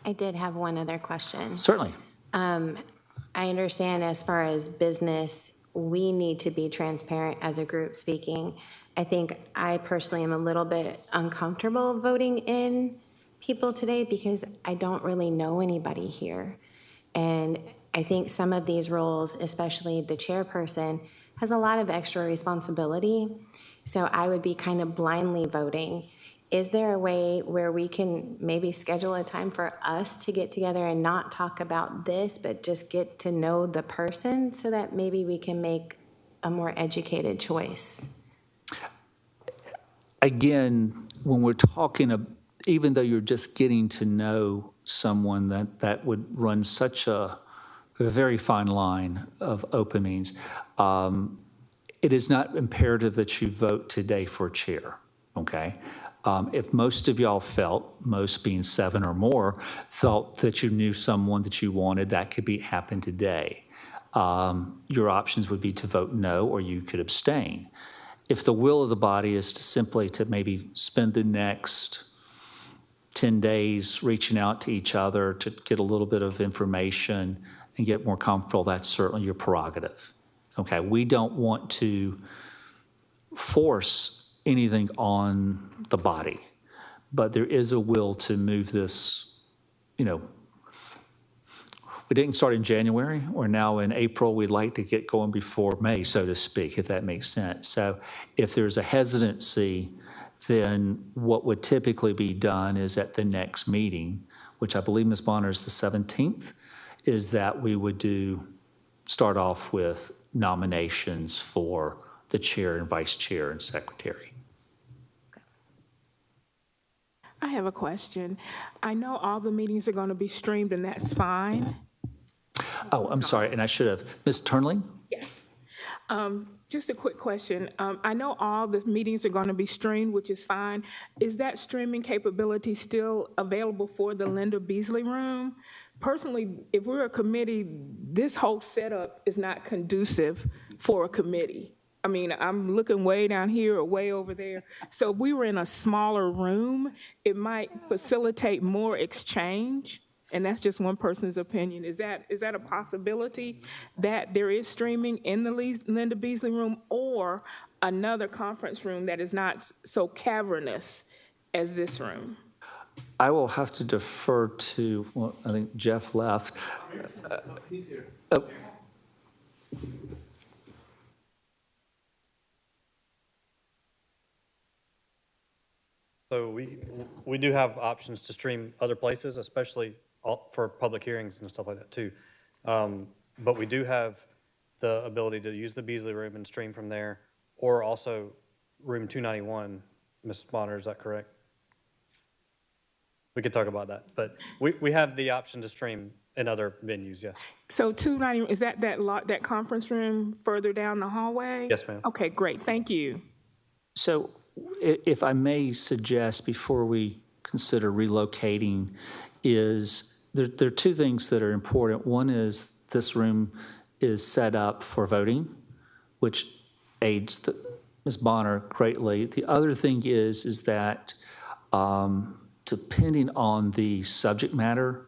I did have one other question. Certainly. I understand as far as business, we need to be transparent as a group speaking. I think I personally am a little bit uncomfortable voting in people today because I don't really know anybody here. And I think some of these roles, especially the chairperson, has a lot of extra responsibility. So I would be kind of blindly voting. Is there a way where we can maybe schedule a time for us to get together and not talk about this, but just get to know the person so that maybe we can make a more educated choice? Again, when we're talking, even though you're just getting to know someone, that would run such a very fine line of openings. It is not imperative that you vote today for chair, okay? If most of y'all felt, most being 7 or more, felt that you knew someone that you wanted, that could happen today. Your options would be to vote no, or you could abstain. If the will of the body is to maybe spend the next 10 days reaching out to each other to get a little bit of information and get more comfortable, that's certainly your prerogative. Okay, we don't want to force anything on the body, but there is a will to move this, you know, we didn't start in January. We're now in April. We'd like to get going before May, so to speak, if that makes sense. So if there's a hesitancy, then what would typically be done is at the next meeting, which I believe, Ms. Bonner, is the 17th, is that we would start off with nominations for the chair and vice chair and secretary. I have a question. I know all the meetings are going to be streamed, and that's fine. Oh, I'm sorry, and I should have. Ms. Turnley? Yes. Just a quick question. I know all the meetings are going to be streamed, which is fine. Is that streaming capability still available for the Linda Beasley Room? Personally, if we're a committee, this whole setup is not conducive for a committee. I mean, I'm looking way down here or way over there. So if we were in a smaller room, it might facilitate more exchange. And that's just one person's opinion. Is that a possibility that there is streaming in the Linda Beasley Room or another conference room that is not so cavernous as this room? I will have to defer to, well, I think Jeff left. He's here. So we do have options to stream other places, especially for public hearings and stuff like that too. But we do have the ability to use the Beasley Room and stream from there, or also room 291. Ms. Bonner, is that correct? We could talk about that, but we have the option to stream in other venues, yes. So 290, is that conference room further down the hallway? Yes, ma'am. Okay, great, thank you. So if I may suggest before we consider relocating is there are two things that are important. One is this room is set up for voting, which aids Ms. Bonner greatly. The other thing is that depending on the subject matter,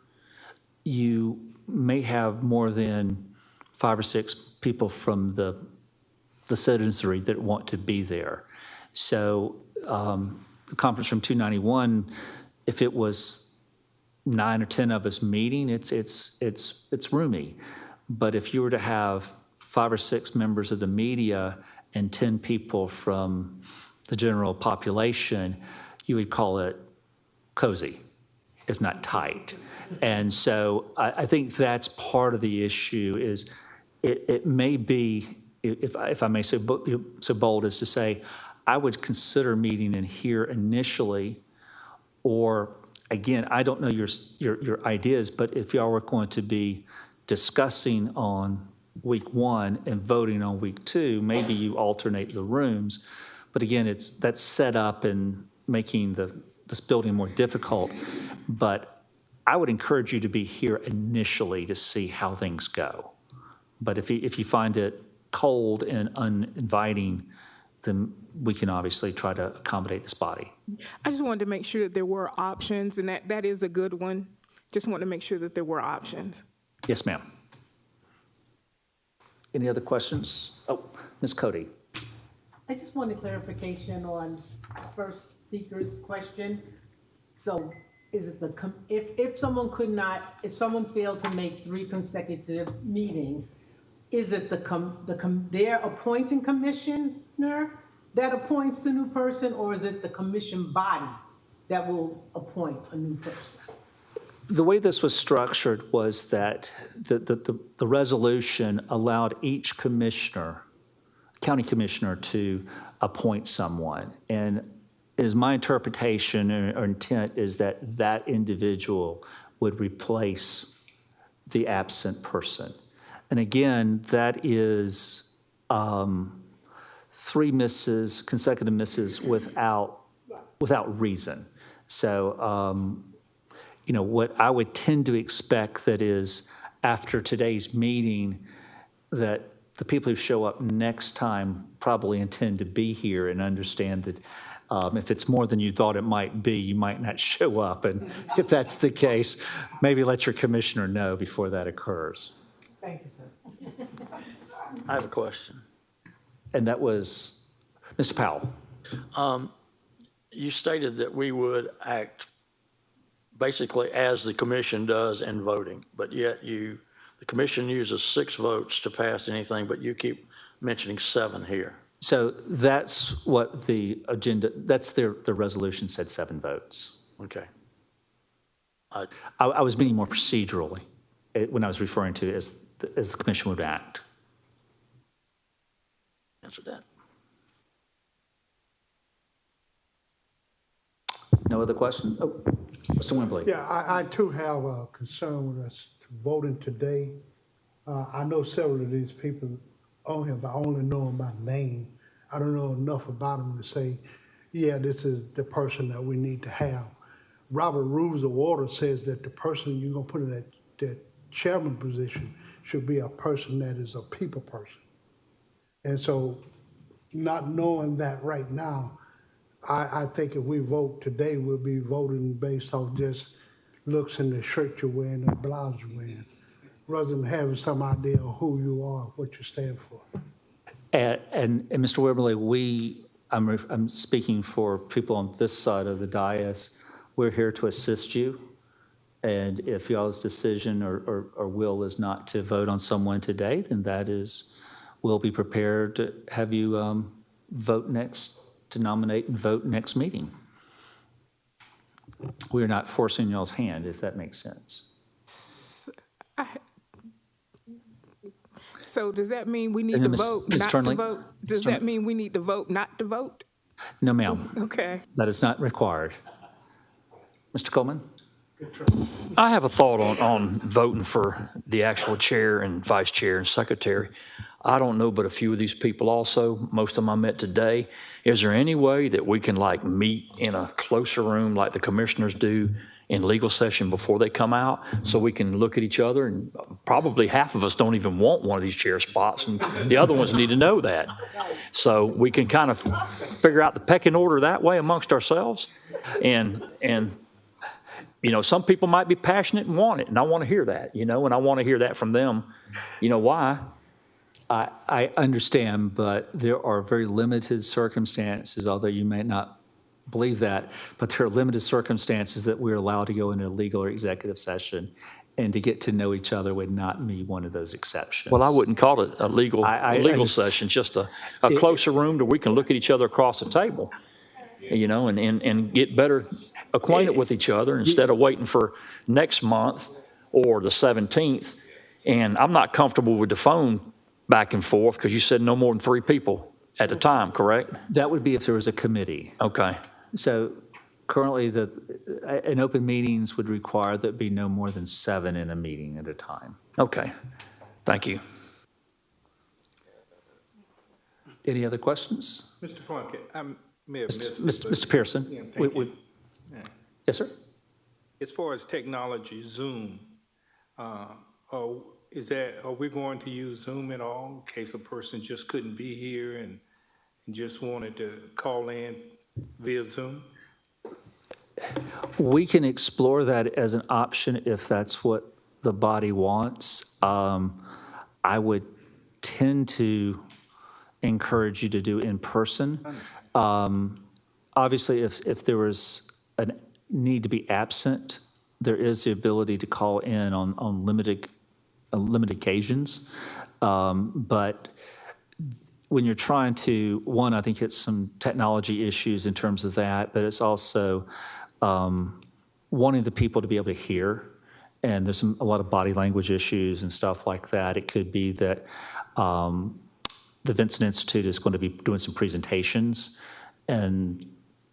you may have more than 5 or 6 people from the citizenry that want to be there. So the conference room 291, if it was 9 or 10 of us meeting, it's roomy. But if you were to have 5 or 6 members of the media and 10 people from the general population, you would call it cozy, if not tight. And so I think that's part of the issue is it may be, if I may say so bold as to say, I would consider meeting in here initially, or again, I don't know your ideas, but if y'all were going to be discussing on week 1 and voting on week 2, maybe you alternate the rooms. But again, that's set up and making this building more difficult. But I would encourage you to be here initially to see how things go. But if you find it cold and uninviting, then we can obviously try to accommodate this body. I just wanted to make sure that there were options, and that is a good one. Just wanted to make sure that there were options. Yes, ma'am. Any other questions? Oh, Ms. Cody. I just wanted clarification on first speaker's question. So is it if someone if someone failed to make 3 consecutive meetings, is it their appointing commissioner that appoints the new person, or is it the commission body that will appoint a new person? The way this was structured was that the resolution allowed each commissioner, county commissioner, to appoint someone. And is my interpretation or intent is that that individual would replace the absent person. And again, that is 3 misses, consecutive misses without reason. So, what I would tend to expect that is after today's meeting, that the people who show up next time probably intend to be here and understand that if it's more than you thought it might be, you might not show up. And if that's the case, maybe let your commissioner know before that occurs. Thank you, sir. I have a question. And that was Mr. Powell. You stated that we would act basically as the commission does in voting, but yet you the commission uses 6 votes to pass anything, but you keep mentioning 7 here. So that's what the agenda, that's the resolution said 7 votes. Okay. I was meaning more procedurally when I was referring to as the commission would act. Answer that. No other question? Oh, Mr. Wembley. Yeah, I too have a concern with us voting today. I know several of these people on here, but I only know them by name. I don't know enough about them to say, yeah, this is the person that we need to have. Robert Rules of Order says that the person you're gonna put in that chairman position should be a person that is a people person. And so not knowing that right now, I think if we vote today, we'll be voting based on just looks in the shirt you're wearing and the blouse you're wearing, rather than having some idea of who you are, what you stand for. And Mr. Wembley, I'm speaking for people on this side of the dais. We're here to assist you. And if y'all's decision or will is not to vote on someone today, then that is, we'll be prepared to have you vote next, to nominate and vote next meeting. We're not forcing y'all's hand, if that makes sense. So does that mean we need And to then vote Ms. not Turnley? to vote? Does that mean we need to vote not to vote? No, ma'am. Okay. That is not required. Mr. Coleman? I have a thought on voting for the actual chair and vice chair and secretary. I don't know but a few of these people also, most of them I met today. Is there any way that we can like meet in a closer room like the commissioners do in legal session before they come out so we can look at each other? And probably half of us don't even want one of these chair spots and the other ones need to know that. So we can kind of figure out the pecking order that way amongst ourselves. And you know, some people might be passionate and want it, and I want to hear that, you know, and I want to hear that from them. You know why? I understand, but there are very limited circumstances, although you may not believe that, but there are limited circumstances that we're allowed to go into a legal or executive session, and to get to know each other would not be one of those exceptions. Well, I wouldn't call it a legal session, just a closer room that we can look at each other across the table, you know, and get better acquainted with each other instead of waiting for next month or the 17th. And I'm not comfortable with the phone back and forth because you said no more than 3 people at a time, correct? That would be if there was a committee. Okay. So currently, an open meetings would require that be no more than 7 in a meeting at a time. Okay. Thank you. Any other questions? Mr. Plunkett, I may have missed it, Mr. Pearson? Yeah, thank you. Yes, sir? As far as technology, Zoom, are we going to use Zoom at all in case a person just couldn't be here and just wanted to call in via Zoom? We can explore that as an option if that's what the body wants. I would tend to encourage you to do in person. Obviously, if there was a need to be absent, there is the ability to call in on limited occasions. But when you're trying to, one, I think it's some technology issues in terms of that, but it's also wanting the people to be able to hear. And there's a lot of body language issues and stuff like that. It could be that the Vincent Institute is going to be doing some presentations and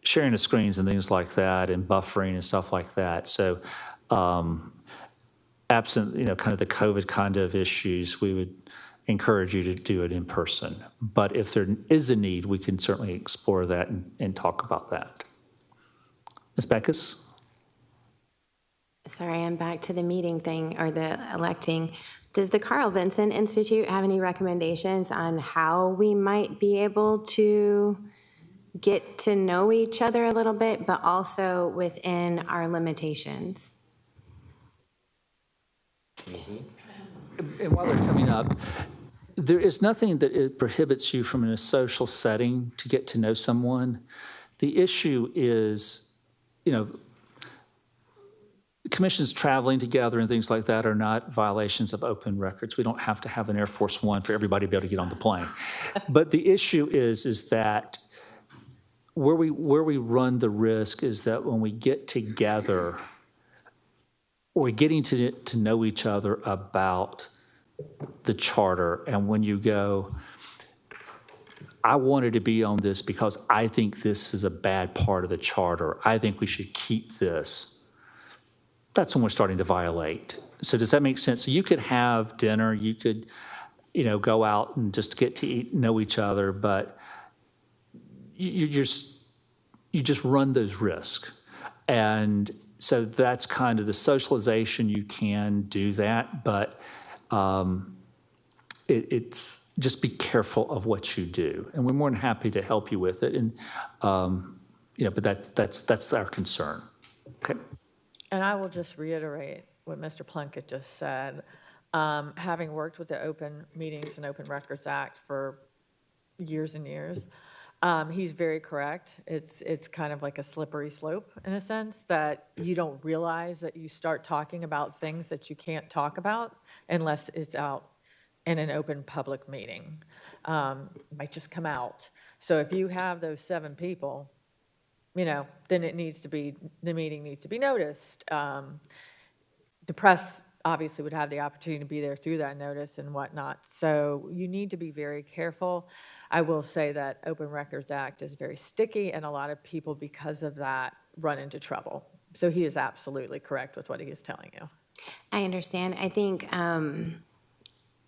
sharing the screens and things like that and buffering and stuff like that. So absent, you know, kind of the COVID kind of issues, we would encourage you to do it in person. But if there is a need, we can certainly explore that and talk about that. Ms. Backus? Sorry, I'm back to the meeting thing or the electing. Does the Carl Vinson Institute have any recommendations on how we might be able to get to know each other a little bit, but also within our limitations? And while they're coming up, there is nothing that it prohibits you from in a social setting to get to know someone. The issue is, you know, commissions traveling together and things like that are not violations of open records. We don't have to have an Air Force One for everybody to be able to get on the plane. But the issue is that where we run the risk is that when we get together, we're getting to know each other about the charter, and when you go, I wanted to be on this because I think this is a bad part of the charter. I think we should keep this. That's when we're starting to violate. So does that make sense? So you could have dinner, you could, go out and just get to know each other, but you just run those risks. And so that's kind of the socialization. You can do that, but it's just be careful of what you do. And we're more than happy to help you with it. And, but that's our concern. Okay. And I will just reiterate what Mr. Plunkett just said. Having worked with the Open Meetings and Open Records Act for years and years, he's very correct. It's kind of like a slippery slope in a sense that you don't realize that you start talking about things that you can't talk about unless it's out in an open public meeting. It might just come out. So if you have those 7 people, then the meeting needs to be noticed. The press obviously would have the opportunity to be there through that notice and whatnot. So you need to be very careful. I will say that Open Records Act is very sticky, and a lot of people, because of that, run into trouble. So he is absolutely correct with what he is telling you. I understand. I think,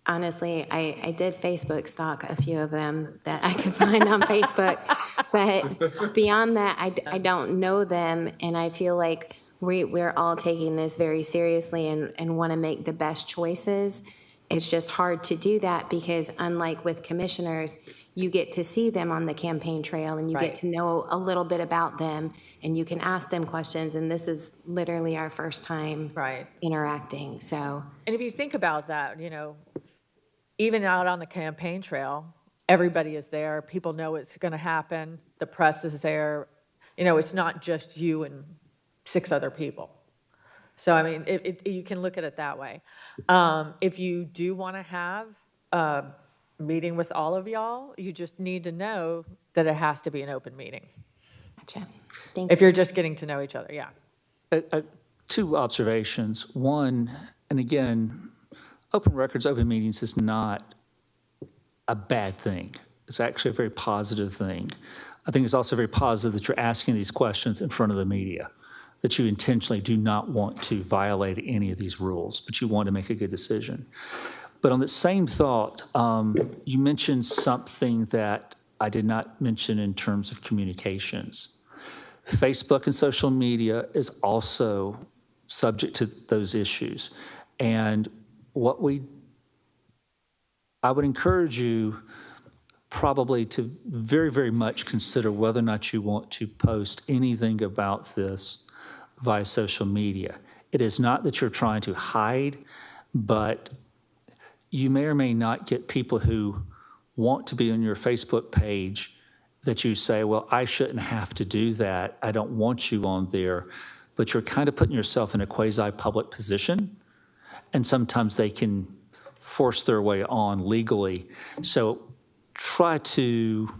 honestly, I did Facebook stalk a few of them that I could find on Facebook. But beyond that, I don't know them, and I feel like we're all taking this very seriously and want to make the best choices. It's just hard to do that because unlike with commissioners, you get to see them on the campaign trail and you get to know a little bit about them and you can ask them questions. And this is literally our first time interacting. So, and if you think about that, even out on the campaign trail, everybody is there. People know it's going to happen. The press is there. It's not just you and 6 other people. So, I mean, you can look at it that way. If you do want to have a meeting with all of y'all, you just need to know that it has to be an open meeting. Gotcha. If you're just getting to know each other, yeah. 2 observations. One, and again, open records, open meetings is not a bad thing. It's actually a very positive thing. I think it's also very positive that you're asking these questions in front of the media, that you intentionally do not want to violate any of these rules, but you want to make a good decision. But on the same thought, you mentioned something that I did not mention in terms of communications. Facebook and social media is also subject to those issues. And I would encourage you probably to very, very much consider whether or not you want to post anything about this via social media. It is not that you're trying to hide, but you may or may not get people who want to be on your Facebook page that you say, well, I shouldn't have to do that. I don't want you on there. But you're kind of putting yourself in a quasi-public position, and sometimes they can force their way on legally. So try to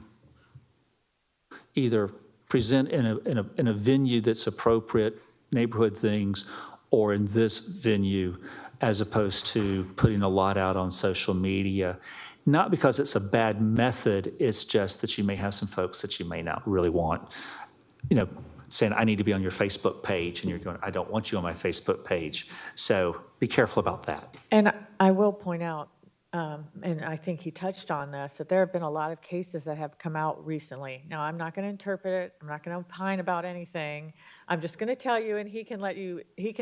either present in a venue that's appropriate, neighborhood things, or in this venue, as opposed to putting a lot out on social media. Not because it's a bad method, it's just that you may have some folks that you may not really want, saying, I need to be on your Facebook page, and you're going, I don't want you on my Facebook page. So be careful about that. And I will point out, and I think he touched on this, that there have been a lot of cases that have come out recently. Now, I'm not going to interpret it. I'm not going to opine about anything. I'm just going to tell you, and he can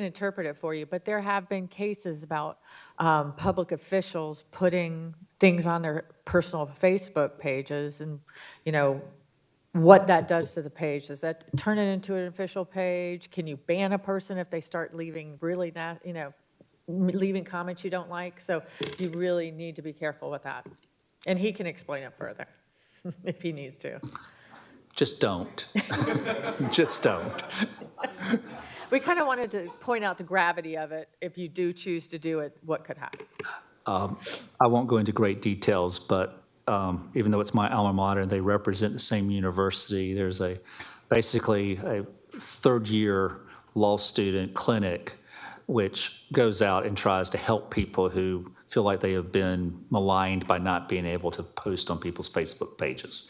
interpret it for you. But there have been cases about public officials putting things on their personal Facebook pages, and, what that does to the page. Does that turn it into an official page? Can you ban a person if they start leaving really, leaving comments you don't like? So you really need to be careful with that. And he can explain it further if he needs to. Just don't. Just don't. we kind of wanted to point out the gravity of it. If you do choose to do it, what could happen? I won't go into great details, but even though it's my alma mater and they represent the same university, there's basically a third-year law student clinic which goes out and tries to help people who feel like they have been maligned by not being able to post on people's Facebook pages.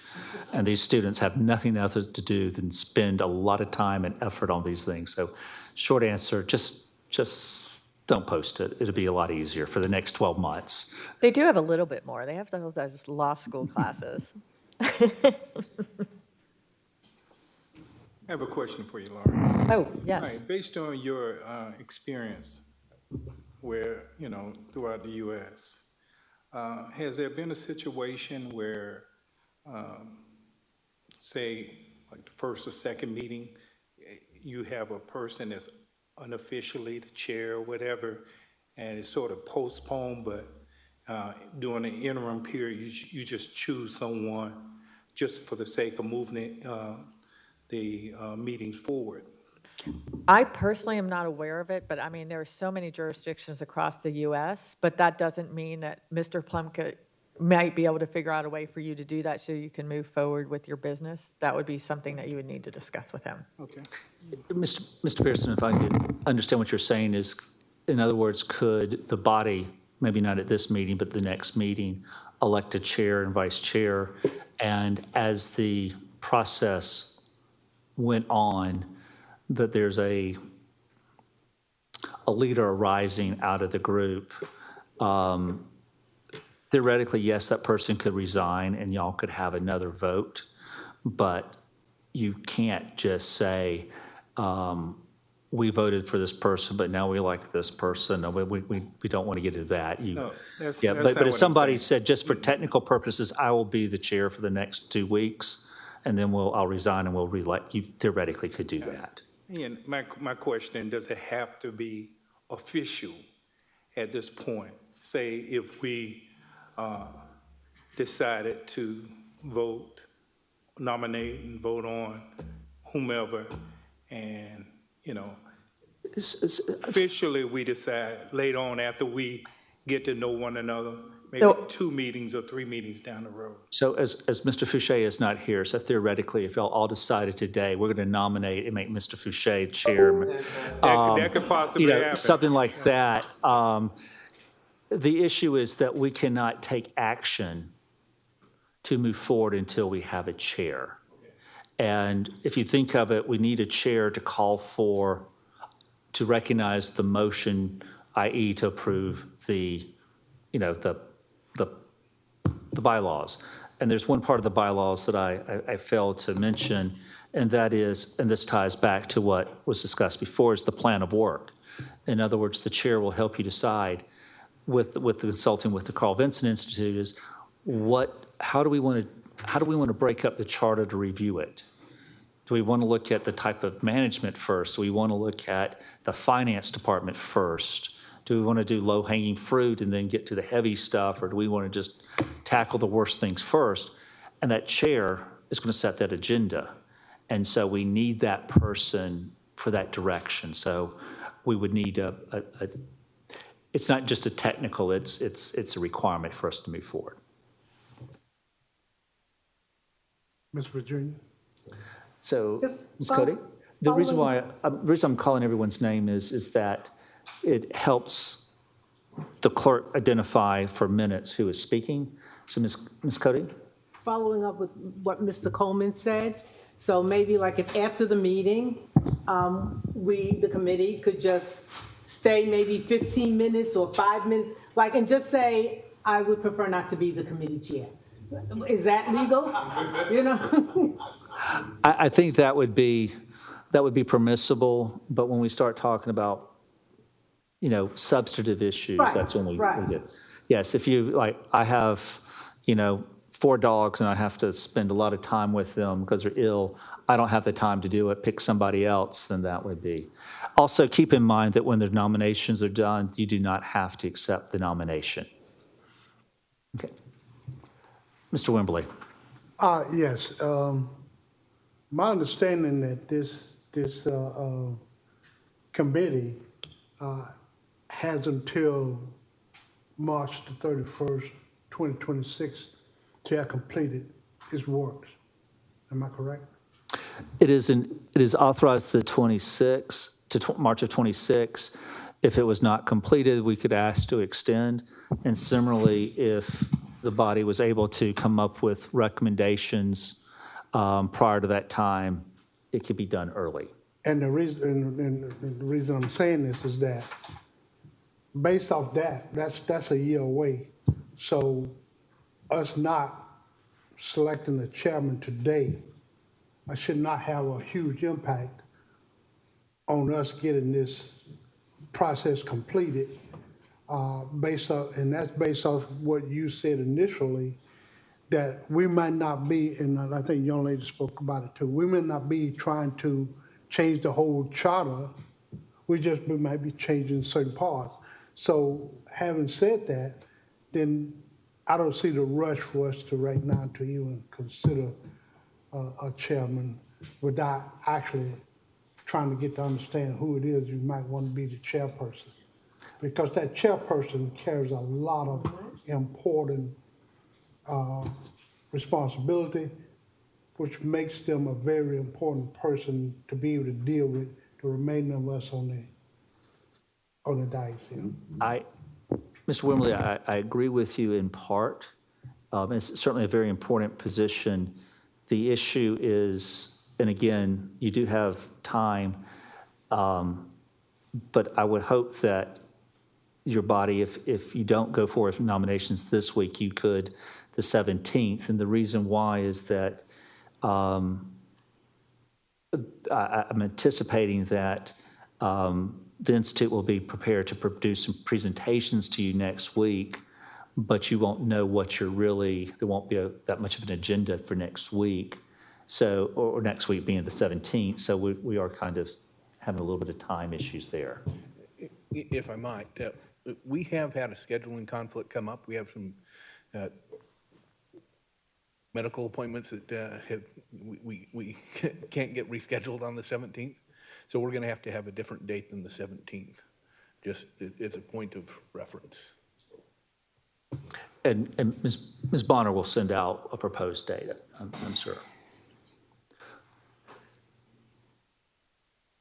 And these students have nothing else to do than spend a lot of time and effort on these things. So short answer, just don't post it. It'll be a lot easier for the next 12 months. They do have a little bit more. They have those law school classes. I have a question for you, Laura. Oh, yes. All right, based on your experience where, throughout the U.S., has there been a situation where, say, like the first or second meeting, you have a person that's unofficially the chair or whatever, and it's sort of postponed, but during the interim period, you just choose someone just for the sake of moving the meetings forward? I personally am not aware of it, but I mean, there are so many jurisdictions across the U.S., but that doesn't mean that Mr. Plumka might be able to figure out a way for you to do that so you can move forward with your business. That would be something that you would need to discuss with him. Okay. Mr. Pearson, if I could understand what you're saying is, in other words, could the body, maybe not at this meeting, but the next meeting, elect a chair and vice chair, and as the process went on, that there's a leader arising out of the group, theoretically, yes, that person could resign and y'all could have another vote, but you can't just say, we voted for this person, but now we like this person. No, we don't want to get into that. That's But not if what I'm somebody saying. said, just for technical purposes, I will be the chair for the next 2 weeks, and then I'll resign and we'll reelect, you theoretically could do that. And my question, does it have to be official at this point? Say if we decided to nominate and vote on whomever, and, officially we decide later on after we get to know one another, maybe 2 meetings or 3 meetings down the road. So as Mr. Fouché is not here, so theoretically, if y'all all decided today, we're going to nominate and make Mr. Fouché chairman. That could possibly happen. Something like that. The issue is that we cannot take action to move forward until we have a chair. And if you think of it, we need a chair to call for, to recognize the motion, i.e. to approve the bylaws. And there's one part of the bylaws that I failed to mention, and that is, and this ties back to what was discussed before, is the plan of work. In other words, the chair will help you decide with the consulting with the Carl Vinson Institute is how do we want to break up the charter to review it? Do we want to look at the type of management first? Do we want to look at the finance department first? Do we want to do low-hanging fruit and then get to the heavy stuff, or do we want to just tackle the worst things first? And that chair is going to set that agenda. And so we need that person for that direction. So we would need it's not just a technical, it's a requirement for us to move forward. Ms. Virginia? So, Just Ms. Cody, the reason following- I'm calling everyone's name is that it helps the clerk identify for minutes who is speaking. So Ms. Cody? Following up with what Mr. Coleman said, so maybe like if after the meeting, the committee could just stay maybe 15 minutes or 5 minutes, and just say, I would prefer not to be the committee chair. Is that legal? I think that would be permissible, but when we start talking about, substantive issues, Right, that's when we right. get. Yes, if you, I have, 4 dogs and I have to spend a lot of time with them because they're ill, I don't have the time to do it, pick somebody else, then that would be. Also, keep in mind that when the nominations are done, you do not have to accept the nomination. Okay. Mr. Wembley. Yes. My understanding that this committee has until March the 31st, 2026 to have completed its works. Am I correct? It is authorized the 26th to March of 26. If it was not completed, we could ask to extend. And similarly, if the body was able to come up with recommendations prior to that time, it could be done early. And the reason I'm saying this is that based off that's a year away. So us not selecting the chairman today, I should not have a huge impact on us getting this process completed. And that's based off what you said initially, that we might not be, and I think the young lady spoke about it too, we may not be trying to change the whole charter, we might be changing certain parts. So having said that, then I don't see the rush for us to right now to even consider a chairman without actually trying to get to understand who it is you might want to be the chairperson. Because that chairperson carries a lot of important responsibility, which makes them a very important person to be able to deal with the remaining of us on the dais here. Mr. Wimberly, I agree with you in part. It's certainly a very important position. The issue is, and again, you do have time, but I would hope that your body, if you don't go forward with nominations this week, you could the 17th. And the reason why is that I'm anticipating that the Institute will be prepared to produce some presentations to you next week, but you won't know what you're really, there won't be that much of an agenda for next week. So, or next week being the 17th. So we are kind of having a little bit of time issues there. If I might, we have had a scheduling conflict come up. We have some medical appointments that we can't get rescheduled on the 17th. So we're going to have a different date than the 17th, just as a point of reference. And Ms. Bonner will send out a proposed date, I'm sure.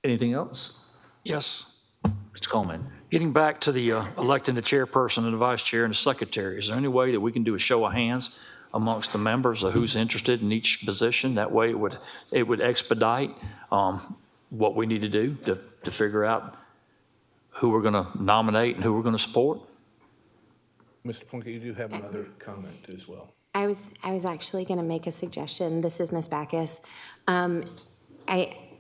Anything else? Yes. Mr. Coleman. Getting back to the electing the chairperson and the vice chair and the secretary, is there any way that we can do a show of hands amongst the members of who's interested in each position? That way it would expedite what we need to do to figure out who we're going to nominate and who we're going to support? Mr. Plunkett, you do have another comment as well. I was actually going to make a suggestion. This is Ms. Backus.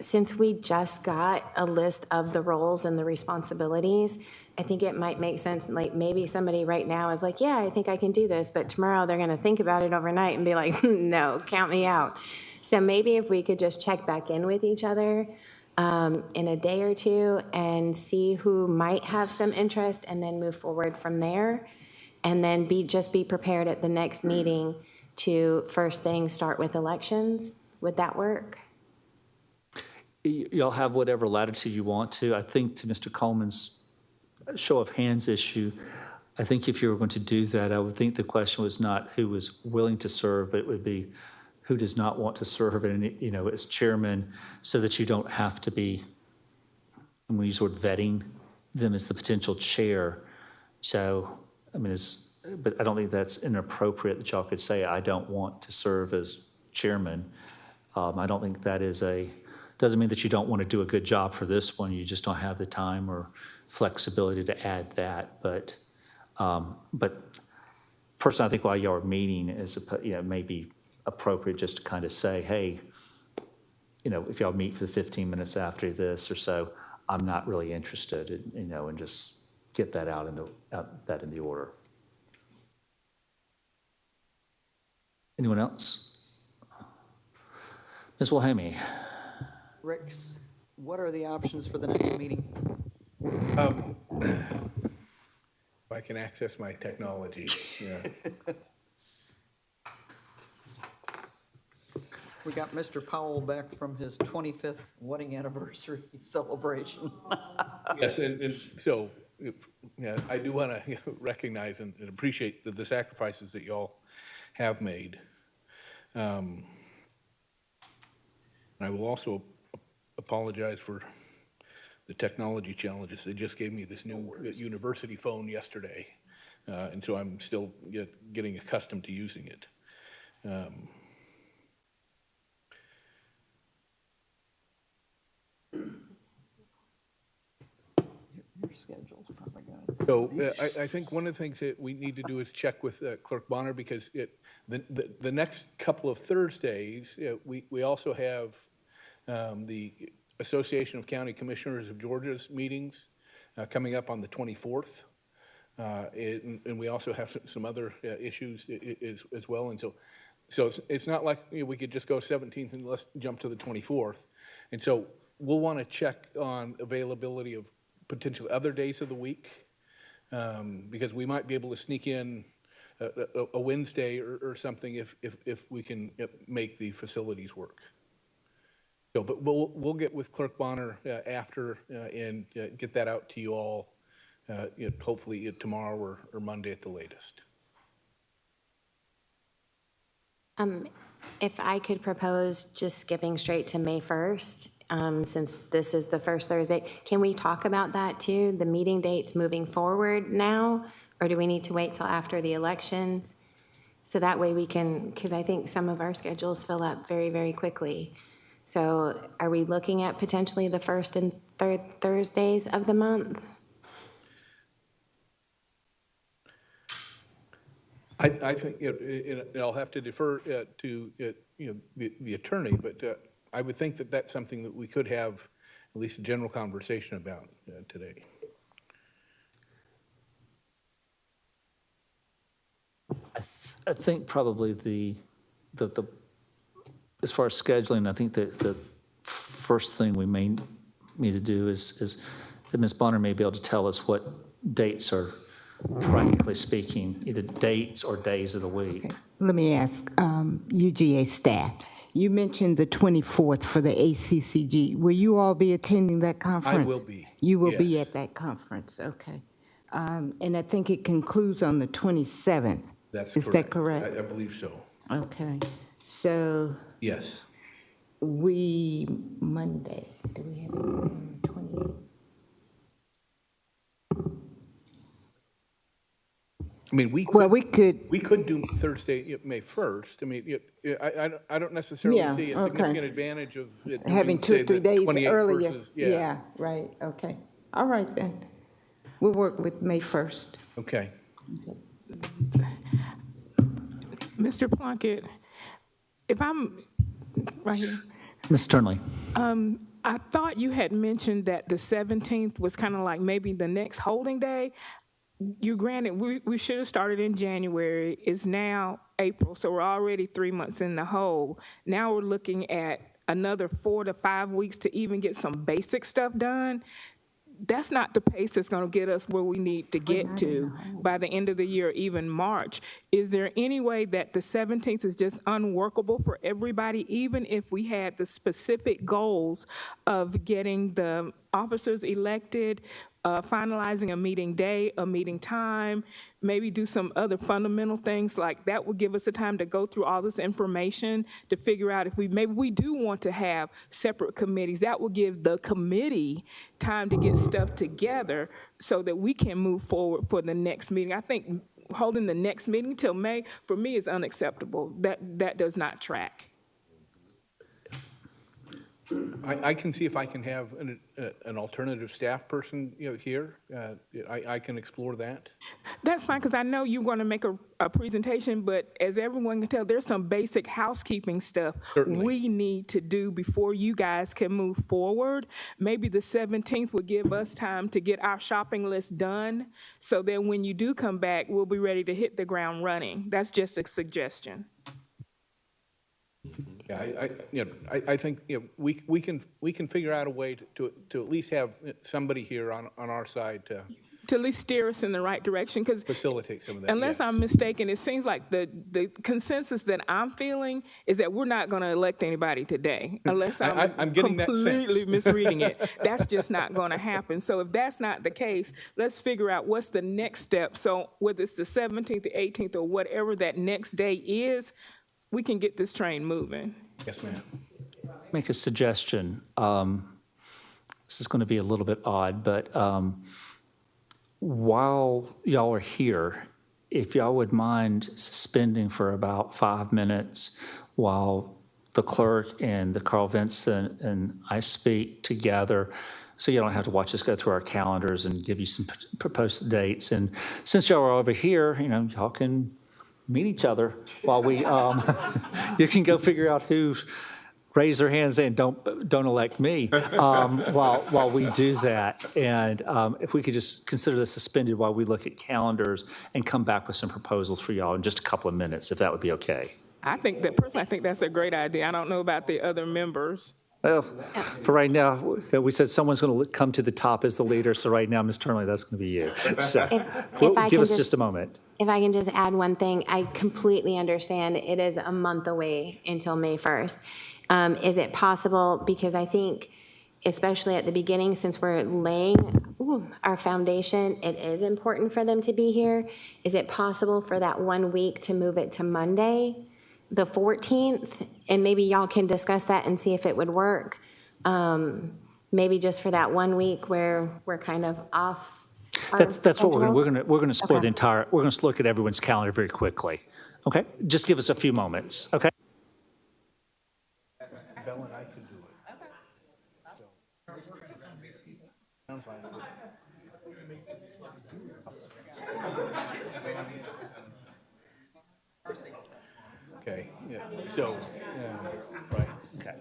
Since we just got a list of the roles and the responsibilities, I think it might make sense, like maybe somebody right now is like, yeah, I think I can do this, but tomorrow they're going to think about it overnight and be like, no, count me out. So maybe if we could just check back in with each other in a day or two and see who might have some interest and then move forward from there. And then just be prepared at the next meeting to first thing start with elections. Would that work? Y'all have whatever latitude you want to. I think to Mr. Coleman's show of hands issue, I think if you were going to do that, I would think the question was not who was willing to serve, but it would be who does not want to serve, and as chairman, so that you don't have to be, and we use the word vetting them as the potential chair. So, but I don't think that's inappropriate that y'all could say, I don't want to serve as chairman. I don't think that doesn't mean that you don't want to do a good job for this one. You just don't have the time or flexibility to add that. But personally, I think while y'all are meeting, it may be appropriate just to kind of say, hey, if y'all meet for the 15 minutes after this or so, I'm not really interested, and just get that out in the order. Anyone else? Ms. Wilhelmi. Rex, what are the options for the next meeting? If I can access my technology, yeah. We got Mr. Powell back from his 25th wedding anniversary celebration. Yes, and so, yeah, I do want to recognize and appreciate the sacrifices that y'all have made. And I will also apologize for the technology challenges. They just gave me this new university phone yesterday, and so I'm still getting accustomed to using it. Your schedule's probably good. So I think one of the things that we need to do is check with Clerk Bonner, because the next couple of Thursdays, we also have the Association of County Commissioners of Georgia's meetings coming up on the 24th. And we also have some other issues as well. And so it's not like we could just go 17th and let's jump to the 24th. And so we'll want to check on availability of potential other days of the week, because we might be able to sneak in a Wednesday or something if we can make the facilities work. So, but we'll get with Clerk Bonner after and get that out to you all, hopefully tomorrow or Monday at the latest. If I could propose just skipping straight to May 1st, since this is the first Thursday, can we talk about that too? The meeting dates moving forward now, or do we need to wait till after the elections? So that way we can, because I think some of our schedules fill up very, very quickly. So are we looking at potentially the first and third Thursdays of the month? I think I'll have to defer to the attorney, but I would think that that's something that we could have at least a general conversation about today. I think probably the as far as scheduling, I think that the first thing we may need to do is that Ms. Bonner may be able to tell us what dates are, practically speaking, either dates or days of the week. Okay. Let me ask UGA staff. You mentioned the 24th for the ACCG. Will you all be attending that conference? I will be. You will be Yes. at that conference, okay. And I think it concludes on the 27th. That's Is that correct? I believe so. Okay, so Yes. Monday, do we have anything on the 28th? I mean, we Well, we could, could do Thursday, May 1st. I mean, I don't necessarily Yeah, see a okay. significant advantage of it having doing, 2 or say, 3 the days 28th earlier. versus- Yeah, right, okay. All right then. We'll work with May 1st. Okay. Mr. Plunkett, if I'm, right here. Ms. Turnley. I thought you had mentioned that the 17th was kind of like maybe the next holding day. You granted, we should have started in January. It's now April, so we're already 3 months in the hole. Now we're looking at another 4 to 5 weeks to even get some basic stuff done. That's not the pace that's going to get us where we need to get to by the end of the year, even March. Is there any way that the 17th is just unworkable for everybody, even if we had the specific goals of getting the officers elected, finalizing a meeting day, a meeting time, maybe do some other fundamental things like that would give us the time to go through all this information to figure out if maybe we do want to have separate committees. That will give the committee time to get stuff together so that we can move forward for the next meeting. I think holding the next meeting till May, for me, is unacceptable. That does not track. I can see if I can have an alternative staff person, here. I can explore that. That's fine, because I know you're going to make a presentation, but as everyone can tell, there's some basic housekeeping stuff Certainly. we need to do before you guys can move forward. Maybe the 17th would give us time to get our shopping list done, so that when you do come back, we'll be ready to hit the ground running. That's just a suggestion. Yeah, I think, we can figure out a way to at least have somebody here on our side to to at least steer us in the right direction, because Facilitate some of that, unless yes. I'm mistaken, it seems like the consensus that I'm feeling is that we're not going to elect anybody today, unless I'm getting that sense. completely misreading it. That's just not going to happen. So if that's not the case, let's figure out what's the next step. So whether it's the 17th, the 18th, or whatever that next day is, we can get this train moving. Yes, ma'am. Make a suggestion. This is going to be a little bit odd, but while y'all are here, if y'all would mind suspending for about 5 minutes while the clerk and the Carl Vincent and I speak together, so you don't have to watch us go through our calendars and give you some proposed dates. And since y'all are over here, y'all can meet each other while we, you can go figure out who raise their hands and don't elect me while we do that. And if we could just consider this suspended while we look at calendars and come back with some proposals for y'all in just a couple of minutes, if that would be okay. Personally, I think that's a great idea. I don't know about the other members. Well, for right now, we said someone's going to come to the top as the leader. So right now, Ms. Turnley, that's going to be you. So give us just a moment. If I can just add one thing, I completely understand it is a month away until May 1st. Is it possible, because I think, especially at the beginning, since we're laying our foundation, it is important for them to be here. Is it possible for that 1 week to move it to Monday, the 14th? And maybe y'all can discuss that and see if it would work. Maybe just for that 1 week where we're kind of off. That's what we're going to explore the entire. We're going to look at everyone's calendar very quickly. Okay, just give us a few moments. Okay. Bell and I could do it. Sounds like it. Okay, yeah, so, right, okay.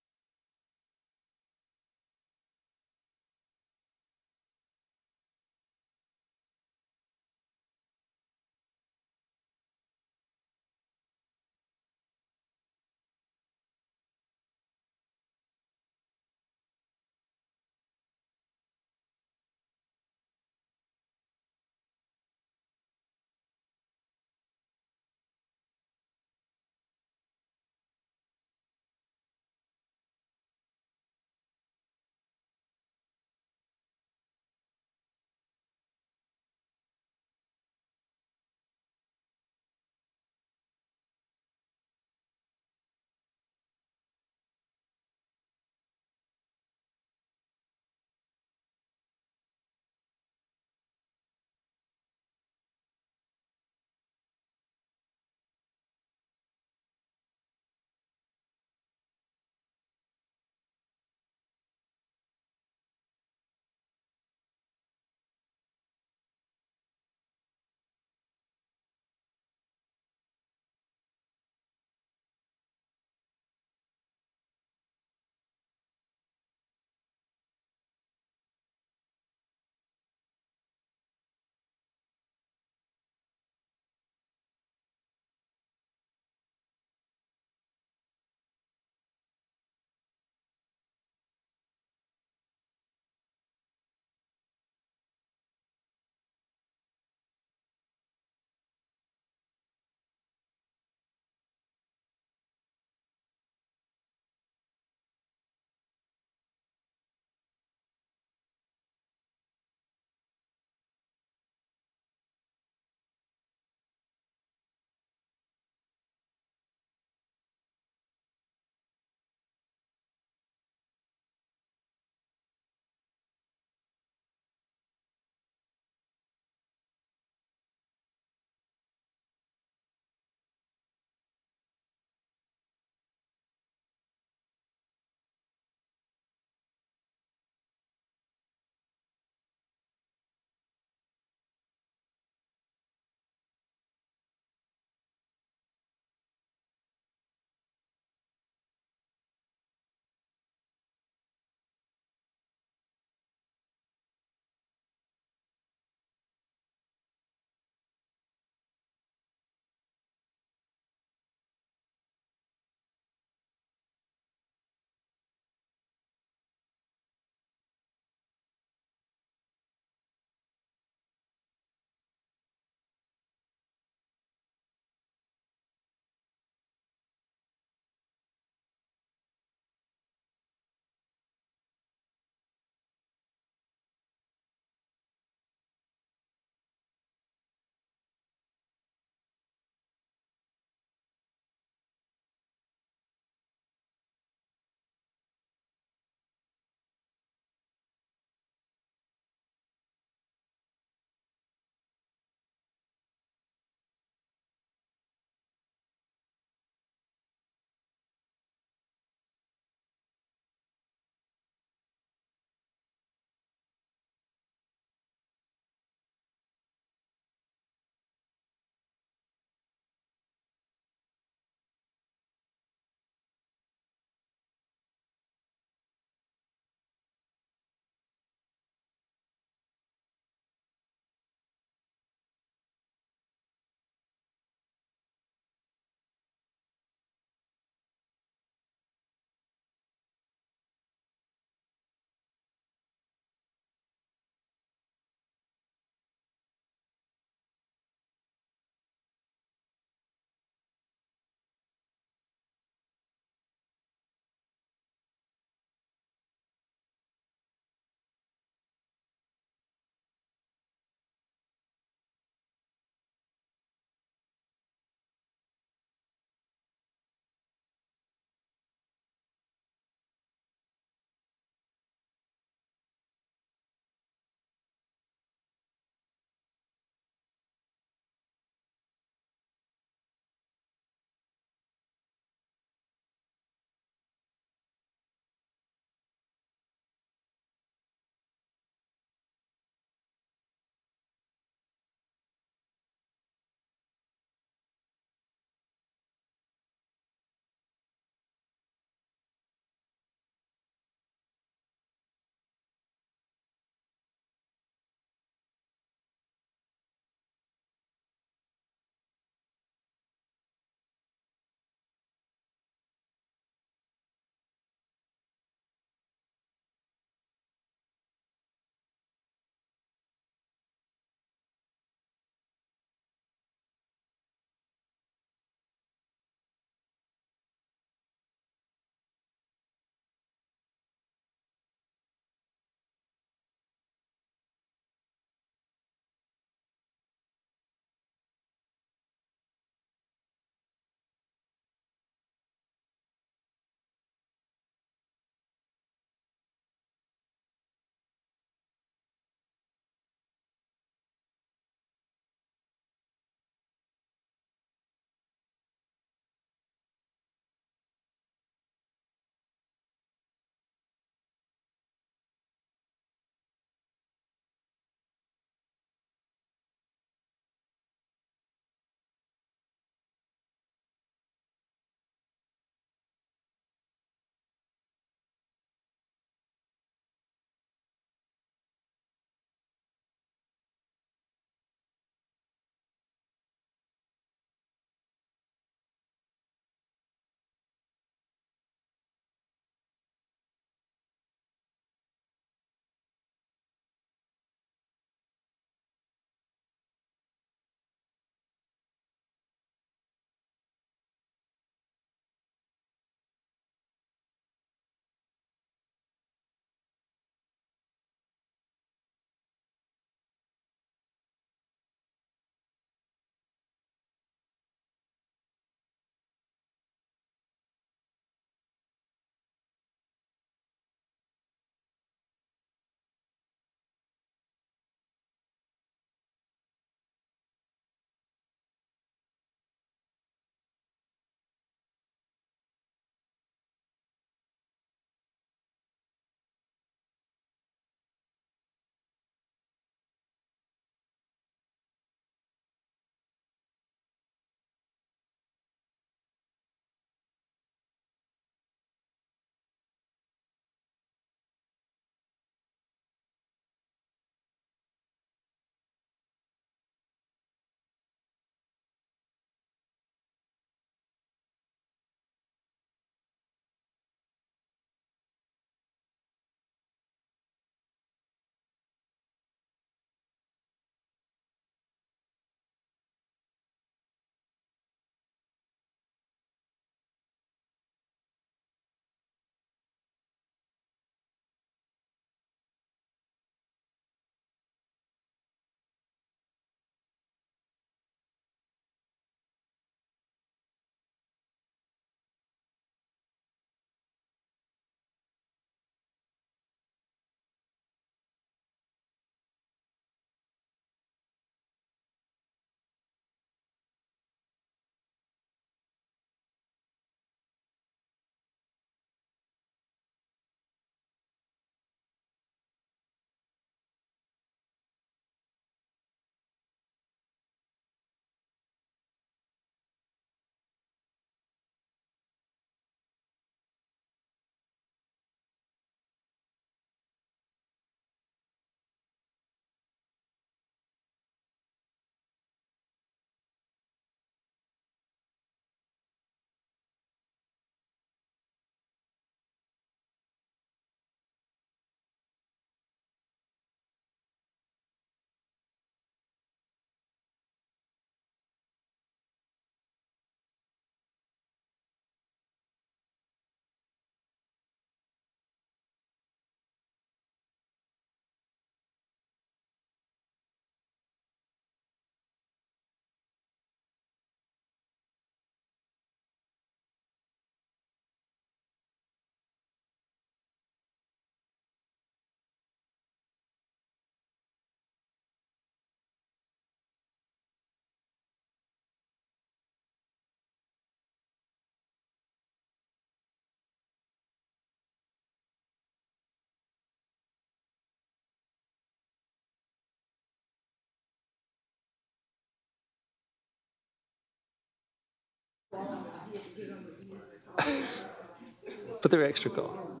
But they're extra call.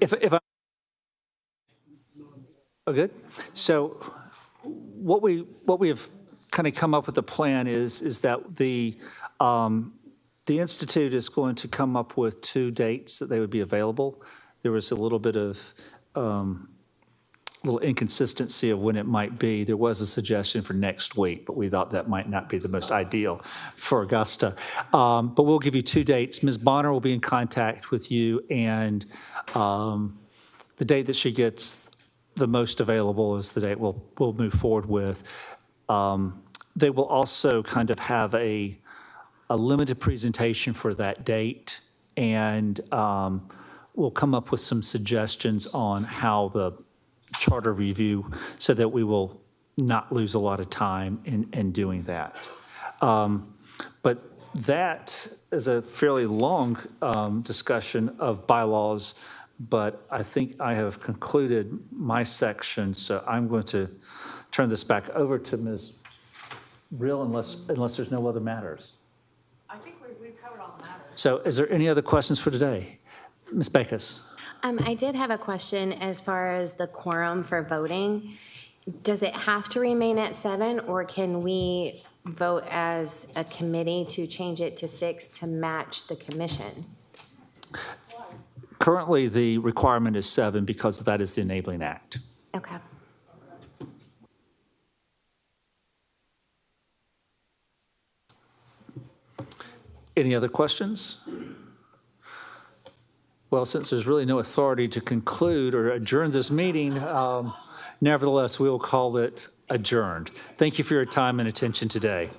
If I, oh, good. So what we have kind of come up with a plan is that the Institute is going to come up with 2 dates that they would be available. There was a little bit of little inconsistency of when it might be. There was a suggestion for next week, but we thought that might not be the most ideal for Augusta. But we'll give you 2 dates. Ms. Bonner will be in contact with you, and the date that she gets the most available is the date we'll move forward with. They will also kind of have a limited presentation for that date, and we'll come up with some suggestions on how the charter review, so that we will not lose a lot of time in doing that. But that is a fairly long discussion of bylaws, but I think I have concluded my section, so I'm going to turn this back over to Ms. Brill unless there's no other matters. I think we've covered all the matters. So is there any other questions for today? Ms. Backus? I did have a question as far as the quorum for voting. Does it have to remain at 7, or can we vote as a committee to change it to 6 to match the commission? Currently, the requirement is 7 because that is the enabling act. Okay. Any other questions? Well, since there's really no authority to conclude or adjourn this meeting, nevertheless, we will call it adjourned. Thank you for your time and attention today.